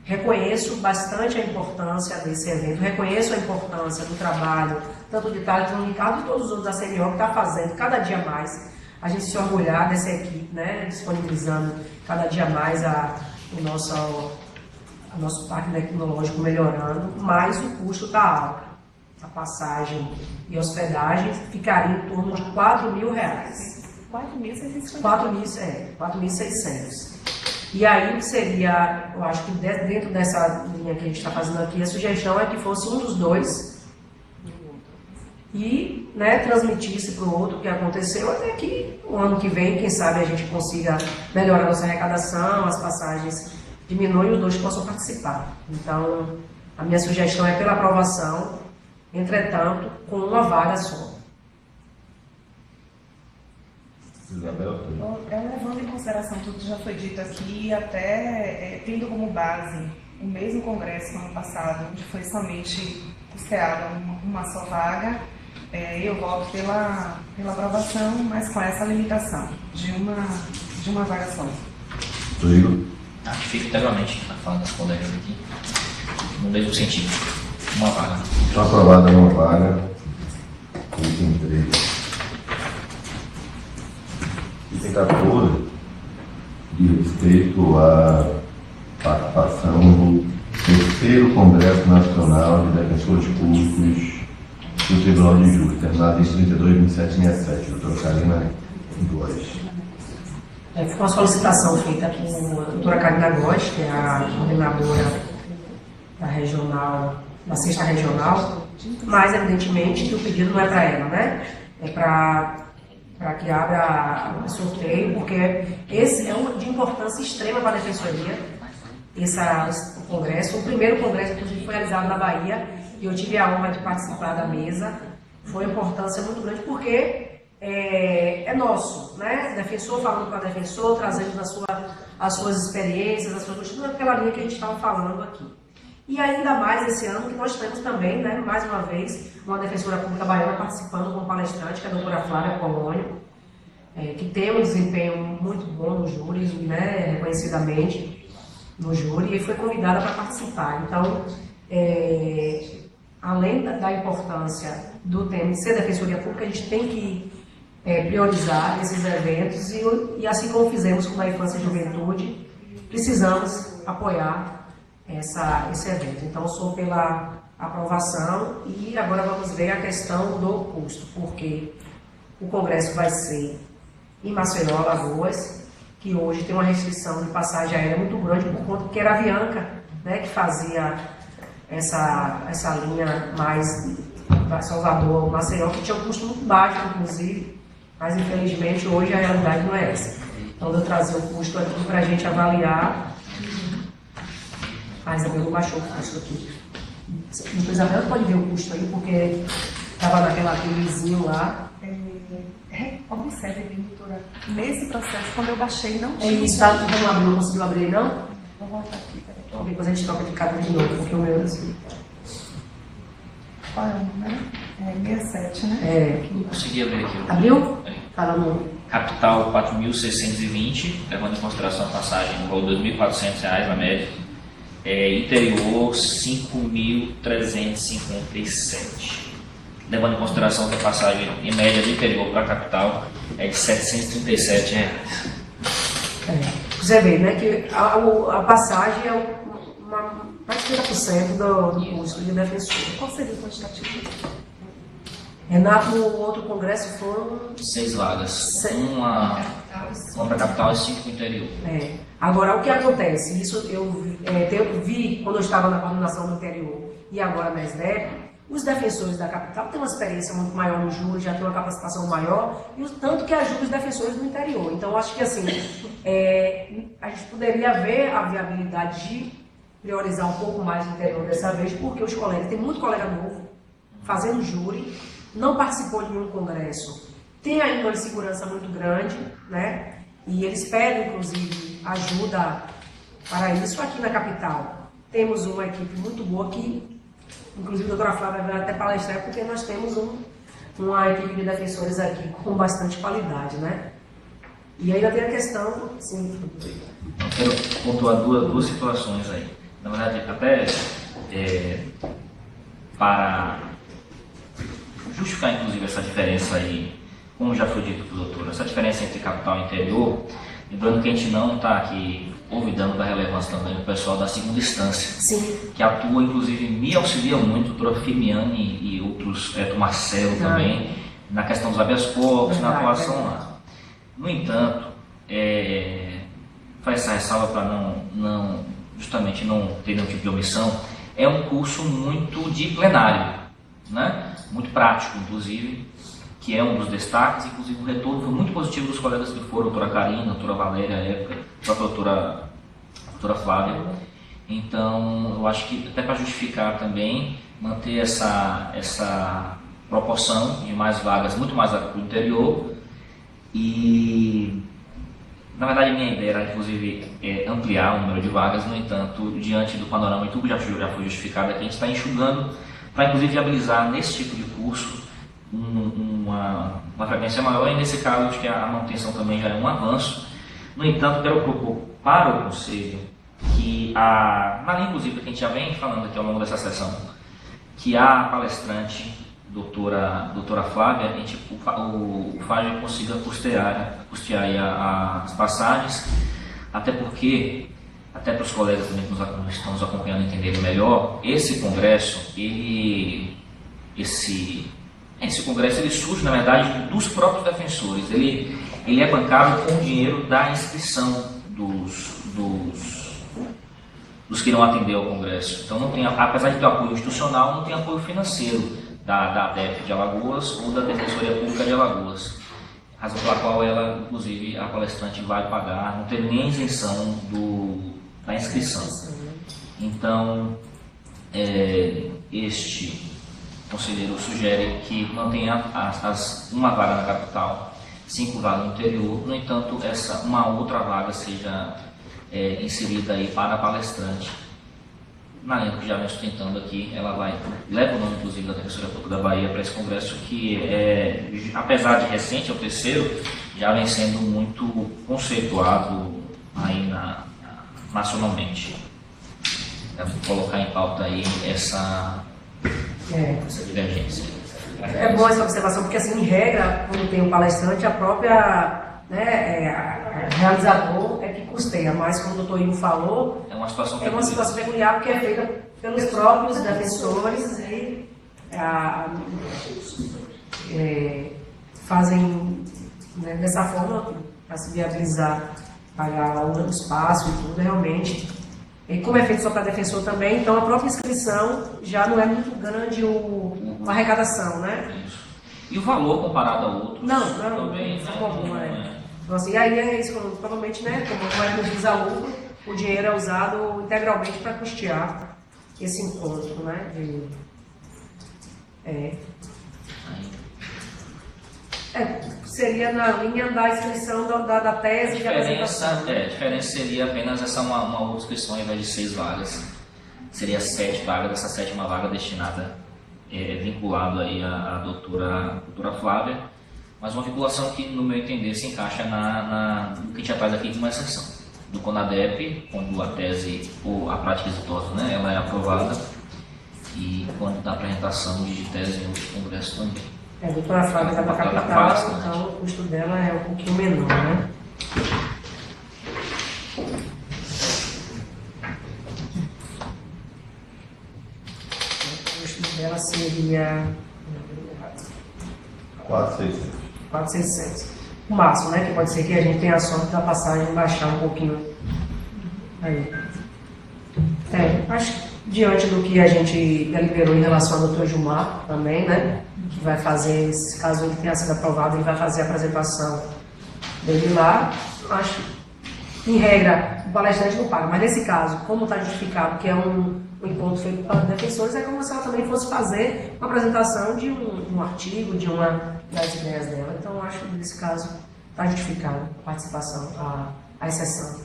Reconheço bastante a importância desse evento, reconheço a importância do trabalho, tanto de Thales como de Ricardo e todos os outros da CNO que está fazendo cada dia mais. A gente se orgulhar dessa equipe, né, disponibilizando cada dia mais o nosso parque tecnológico melhorando, mas o custo está alto. A passagem e hospedagem ficaria em torno de R$4.000. 4.600. E aí seria, eu acho que dentro dessa linha que a gente está fazendo aqui, a sugestão é que fosse um dos dois e, né, transmitisse para o outro o que aconteceu, até que o ano que vem, quem sabe, a gente consiga melhorar a nossa arrecadação, as passagens diminuem e os dois possam participar. Então, a minha sugestão é pela aprovação, entretanto, com uma vaga só. Isabel? Levando em consideração tudo que já foi dito aqui, até tendo como base o mesmo congresso no ano passado, onde foi somente custeada uma só vaga, eu voto pela aprovação, mas com essa limitação de uma vaga só. Rodrigo? Fica integralmente na fala das colegas aqui, no mesmo sentido, uma vaga. Então, aprovada uma vaga, item 13. Item 14, diz respeito à participação no 3º Congresso Nacional de Defensores Públicos do Tribunal de Júri, terminado em 32.767, doutora Karina Góes. Foi uma solicitação feita por a doutora Karina Góes, que é a coordenadora da regional, da 6ª regional, mas evidentemente que o pedido não é para ela, né? É para que abra o sorteio, porque esse é de importância extrema para a Defensoria, o congresso. O primeiro congresso, inclusive, foi realizado na Bahia, e eu tive a honra de participar da mesa. Foi uma importância muito grande, porque é nosso, né? Defensor falando com a defensor, trazendo as suas experiências, as suas costumes, aquela linha que a gente estava falando aqui. E ainda mais esse ano que nós temos também, né, mais uma vez, uma defensora pública baiana participando como palestrante, que é a doutora Flávia Polônio, que tem um desempenho muito bom no júri, né, reconhecidamente no júri, e foi convidada para participar. Então, além da importância do tema de ser defensoria pública, a gente tem que priorizar esses eventos e assim como fizemos com a infância e juventude, precisamos apoiar esse evento. Então, sou pela aprovação e agora vamos ver a questão do custo, porque o congresso vai ser em Maceió, Alagoas, que hoje tem uma restrição de passagem aérea muito grande, por conta que era a Avianca, né, que fazia essa linha mais Salvador, Maceió, que tinha um custo muito baixo, inclusive, mas infelizmente hoje a realidade não é essa. Então, eu trazer o custo aqui para a gente avaliar. A Isabel baixou o custo aqui. A Isabel pode ver o custo aí, porque estava naquele vizinho lá. Observe, doutora, nesse processo, quando eu baixei, não tinha. Isso, tá? Não abriu, não conseguiu abrir, não? Vou voltar aqui, peraí. Depois a gente troca de cada de novo, porque o meu é assim. Qual é o número? 67, né? Consegui abrir aqui. Abriu? Fala no. Capital 4.620, levando em consideração a passagem no valor de R$ 2.400 na média. Interior 5.357. levando em consideração que a passagem em média do interior para a capital é de R$ 737. Você vê, né, que a passagem é mais de 30% do custo de defensor. Qual seria o quantitativo? Renato, no outro congresso foram 6 vagas. Uma para a capital e 5 para o interior. Agora, o que acontece? Isso eu vi quando eu estava na coordenação do interior e agora na SDEP, os defensores da capital têm uma experiência muito maior no júri, já têm uma capacitação maior, e o tanto que ajuda os defensores do interior. Então, acho que assim, a gente poderia ver a viabilidade de priorizar um pouco mais o interior dessa vez, porque os colegas, tem muito colega novo fazendo júri, não participou de nenhum congresso, tem ainda uma insegurança muito grande, né? E eles pedem, inclusive, ajuda para isso aqui na capital. Temos uma equipe muito boa que, inclusive, a doutora Flávia vai até palestrar, porque nós temos uma equipe de defensores aqui com bastante qualidade, né? E ainda tem a questão, sim. Eu quero pontuar duas situações aí. Na verdade, até para justificar, inclusive, essa diferença aí, como já foi dito pelo doutor, essa diferença entre capital e interior, lembrando que a gente não está aqui olvidando da relevância também do pessoal da segunda instância, Sim. que atua, inclusive, me auxilia muito, a doutora Firmiani e outros, o Marcelo também, na questão dos habeas corpus, na atuação lá. No entanto, faz essa ressalva para justamente não ter nenhum tipo de omissão, é um curso muito de plenário, né? Muito prático, inclusive, que é um dos destaques. Inclusive, o retorno foi muito positivo dos colegas que foram, a doutora Karina, a doutora Valéria, à época, a própria doutora Flávia. Então, eu acho que até para justificar também, manter essa proporção de mais vagas, muito mais vagas para o interior. E, na verdade, minha ideia era, inclusive, ampliar o número de vagas. No entanto, diante do panorama e tudo já foi justificado aqui, a gente está enxugando para, inclusive, viabilizar nesse tipo de curso uma frequência maior, e nesse caso acho que a manutenção também já é um avanço. No entanto, quero propor para o Conselho que, na linha inclusive que a gente já vem falando aqui ao longo dessa sessão, que a palestrante, doutora Flávia, o FAG consiga custear as passagens, até porque, até para os colegas também que estão nos acompanhando entenderem melhor, esse congresso, esse congresso ele surge, na verdade, dos próprios defensores. Ele é bancado com o dinheiro da inscrição dos que não atendeu ao congresso. Então, não tem, apesar de ter apoio institucional, não tem apoio financeiro da ADEF de Alagoas ou da Defensoria Pública de Alagoas. Razão pela qual ela, inclusive, a palestrante vai pagar, não tem nem isenção da inscrição. Então, este conselheiro sugere que mantenha uma vaga na capital, 5 vagas no interior. No entanto, uma outra vaga seja inserida aí para a palestrante. Na linha que já vem sustentando aqui, ela leva o nome, inclusive, da Defensoria Pública da Bahia para esse congresso, que apesar de recente, é o terceiro, já vem sendo muito conceituado aí nacionalmente. Eu vou colocar em pauta aí essa divergência. É boa essa observação, porque assim, em regra, quando tem um palestrante, a própria realizador é que custeia, mas como o doutor Ivo falou, é uma situação peculiar, porque é feita pelos próprios defensores e fazem dessa forma para se viabilizar, pagar o espaço e tudo, realmente. E como é feito só para defensor também, então a própria inscrição já não é muito grande a arrecadação, né? Isso. E o valor comparado a outros? Não, também comum, Então, assim, aí é isso, provavelmente, né, como é nos desalunos, o dinheiro é usado integralmente para custear esse encontro, né? Seria na linha da inscrição da tese de apresentação. A diferença seria apenas uma outra inscrição ao invés de 6 vagas. Seria 7 vagas, essa 7ª vaga destinada, vinculado aí à doutora Flávia, mas uma vinculação que, no meu entender, se encaixa no que a gente já faz aqui de uma exceção. Do CONADEP, quando a tese ou a prática exitosa, né, ela é aprovada, e quando da apresentação de tese em outros congressos também. A doutora Flávia está para a capital, então o custo dela é um pouquinho menor, né? O custo dela seria 4.600. O máximo, né? Que pode ser que a gente tenha a sorte da passagem baixar um pouquinho. Aí. Acho que diante do que a gente deliberou em relação ao Dr. Gilmar também, né? Que vai fazer, caso ele tenha sido aprovado, ele vai fazer a apresentação dele lá. Acho que, em regra, o palestrante não paga, mas nesse caso, como está justificado que é um encontro feito para defensores, é como se ela também fosse fazer uma apresentação de um artigo, de uma das ideias dela. Então, acho que nesse caso está justificado a participação, a exceção.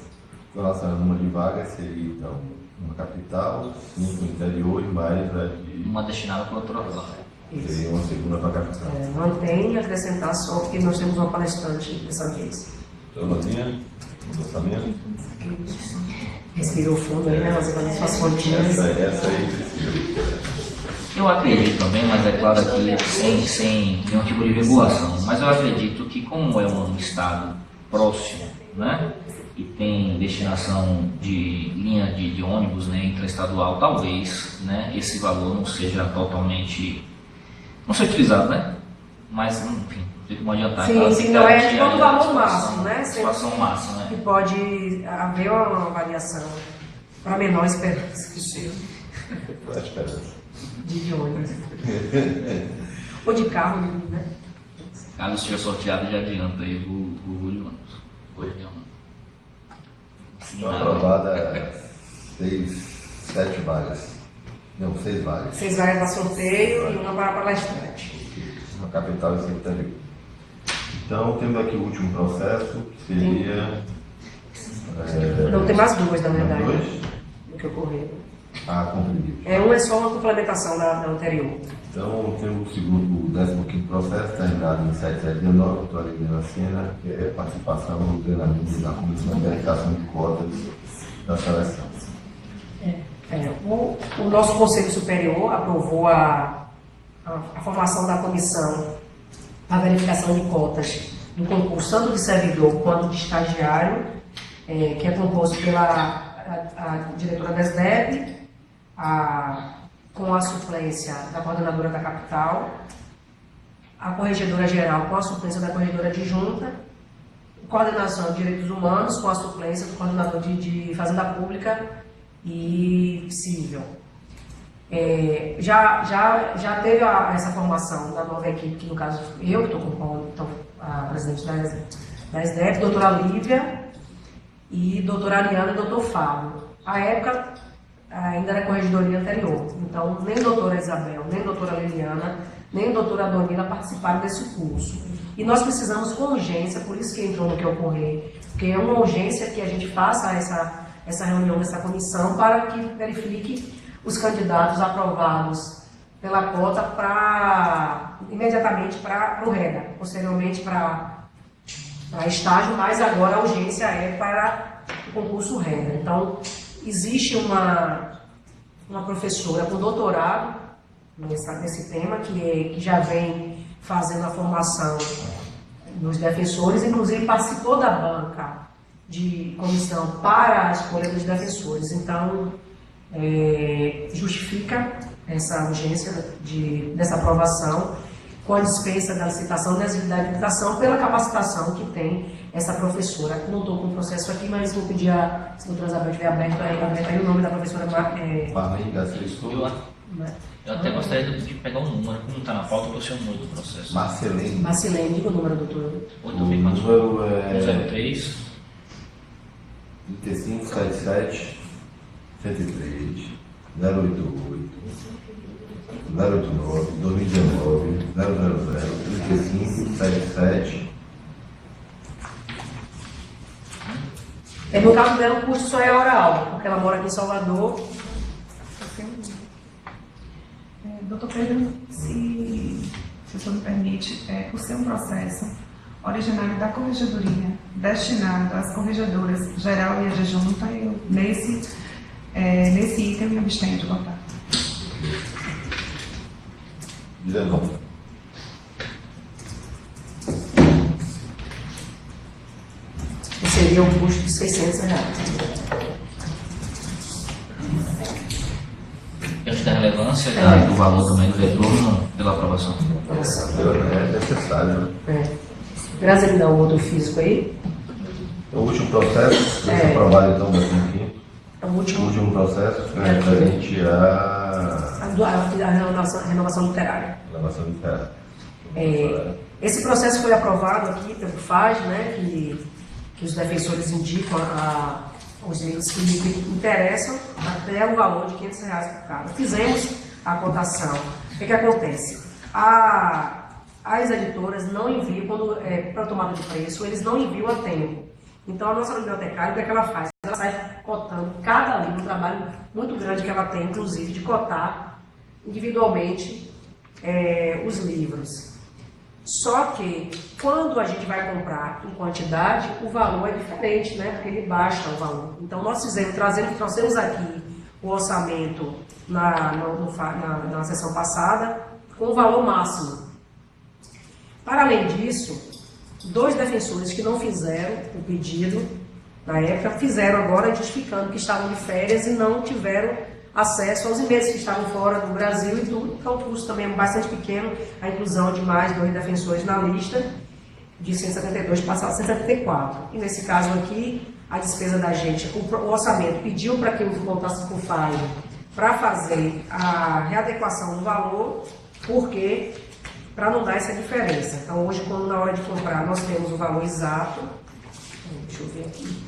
Com relação ao número de vagas, seria então uma capital, 5 no interior e mais uma destinada para o doutor Flávia. Seria uma segunda para a capital. Mantém e acrescentar só porque nós temos uma palestrante dessa vez. Tomadinha, orçamento. Respirou fundo aí, né? Fazendo suas fontinhas. Essa aí precisa. Eu acredito também, mas é claro que sem nenhum tipo de regulação, mas eu acredito que como é um estado próximo, né? E tem destinação de linha de ônibus, né, intraestadual, talvez, né, esse valor não seja totalmente, não seja utilizado, né, mas enfim, não tem como adiantar. Sim, não é todo o valor máximo, né, situação máxima, né. Que pode haver uma variação para menor esperança. Qual é a esperança? De ônibus. Ou de carro, né. Caso estiver sorteado, já adianta aí o Google de ônibus. Hoje de ônibus. Estão aprovadas 7 vagas. Não, 6 vagas. 6 vagas para sorteio e uma para palestrante. Uma capital e secretaria. Então, temos aqui o último processo, que seria... Não, tem mais 2, na verdade. 2? Do que ocorreu. Compreendido. Um é só uma complementação da anterior. Então, temos o 15º processo, terminado em 7/7/19, doutora Liliana Sena, que é participação no treinamento da Comissão de Verificação de Cotas da Seleção. O nosso Conselho Superior aprovou a formação da comissão para verificação de cotas do concurso, tanto de servidor quanto de estagiário, que é composto pela a diretora da SDEB, com a suplência da coordenadora da capital, a corregedora geral com a suplência da corregedora adjunta, coordenação de direitos humanos com a suplência do coordenador de fazenda pública e civil. Já teve essa formação da nova equipe, que no caso eu que estou compondo, então, a presidente da SDEP, doutora Lívia, e doutora Ariana e doutor Fábio. À época, ainda era corregedoria anterior. Então, nem doutora Isabel, nem doutora Liliana, nem doutora Donila participaram desse curso. E nós precisamos com urgência, por isso que entrou no que ocorrer, porque é uma urgência que a gente faça essa reunião dessa comissão para que verifique os candidatos aprovados pela cota imediatamente para o REDA, posteriormente para estágio, mas agora a urgência é para o concurso REDA. Então, existe uma professora com doutorado nesse tema, que já vem fazendo a formação nos defensores, inclusive participou da banca de comissão para a escolha dos defensores. Então, justifica essa urgência dessa aprovação com a dispensa da licitação, da habilitação pela capacitação que tem essa professora. Não estou com o processo aqui, mas vou pedir se a doutora Isabel tiver aberto aí o nome da professora Marlene Garcia Souza. Eu até gostaria de pegar um número, como está na pauta, para o seu número do processo. Marcelene, diga o número, doutor. O número é 03 3577 103 088 089 2019 000 3577. No caso dela, o curso só é hora-aula, porque ela mora aqui em Salvador. Doutor Pedro, se o senhor me permite, por ser um processo originário da corregedoria, destinado às corregedoras geral e adjunta, eu nesse item me abstenho de votar. 19. Seria um custo de R$600. Diante da relevância do valor também do retorno pela aprovação. É necessário. Graças a Deus, dá um outro físico aí. O último processo, vai ser aprovado então no 15º. O O último, último processo é referente à a renovação literária. renovação de terra. Esse processo foi aprovado aqui pelo FAG, né, que os defensores indicam os livros que lhe interessam até o valor de R$500 por cada. Fizemos a cotação. O que acontece? As editoras não enviam, quando para tomada de preço, eles não enviam a tempo. Então a nossa bibliotecária, o que é que ela faz? Ela sai cotando cada livro, um trabalho muito grande que ela tem, inclusive, de cotar individualmente os livros. Só que, quando a gente vai comprar em quantidade, o valor é diferente, né? Porque ele baixa o valor. Então, nós trouxemos aqui o orçamento na sessão passada com o valor máximo. Para além disso, 2 defensores que não fizeram o pedido, na época, fizeram agora justificando que estavam de férias e não tiveram acesso aos e-mails que estavam fora do Brasil e tudo. Então, o custo também é bastante pequeno, a inclusão de mais 2 defensores na lista, de 172 passar a 174. E nesse caso aqui, a despesa da gente, o orçamento pediu para que eu voltasse para o FAI para fazer a readequação do valor, porque para não dar essa diferença. Então, hoje, quando na hora de comprar, nós temos o valor exato. Deixa eu ver aqui,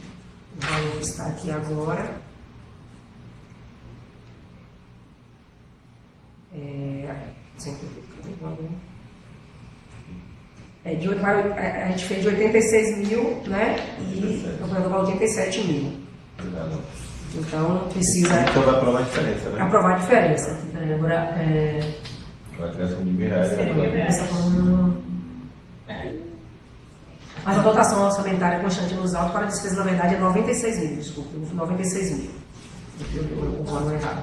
o valor que está aqui agora. A gente fez de 86 mil, né? E o valor de 87 mil. Então, precisa. Então vai aprovar a diferença, né? Aprovar a diferença. Agora, Vai criação de R$1.000. mas a dotação orçamentária constante nos autos para a despesa, na verdade, é 96 mil, desculpa, 96 mil. O valor errado.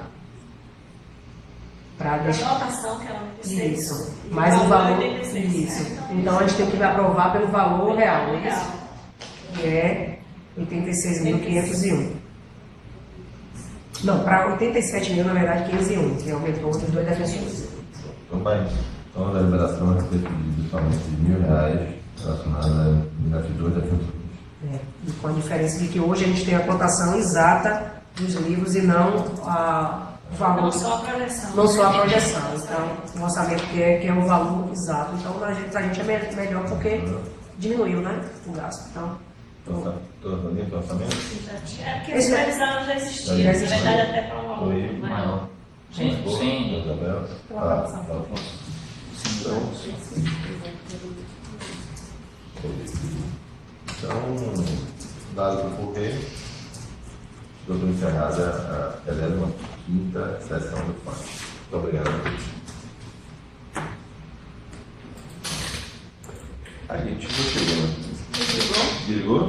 Para deixar. A dotação que é 96. Isso. Mais o valor. 86. Isso. Então a gente tem que aprovar pelo valor real, é isso? Que é 86.501. Não, para 87 mil, na verdade, 501, que aumentou os 2 defensores. Então, a deliberação a respeito de somente R$1.000 relacionada a 2 defensores. E com a diferença de que hoje a gente tem a cotação exata dos livros e não o valor. Não só a projeção. Não só a projeção. Então, o orçamento que é o valor exato. Então, a gente é melhor porque diminuiu, né, o gasto. Então, o orçamento? É porque esse previsão já existia, na verdade, até para um valor maior. Sim. Então, dado o porquê, doutor encerrada a 15ª sessão do FAI. Muito obrigado a todos. A gente não chegou, né? Desligou?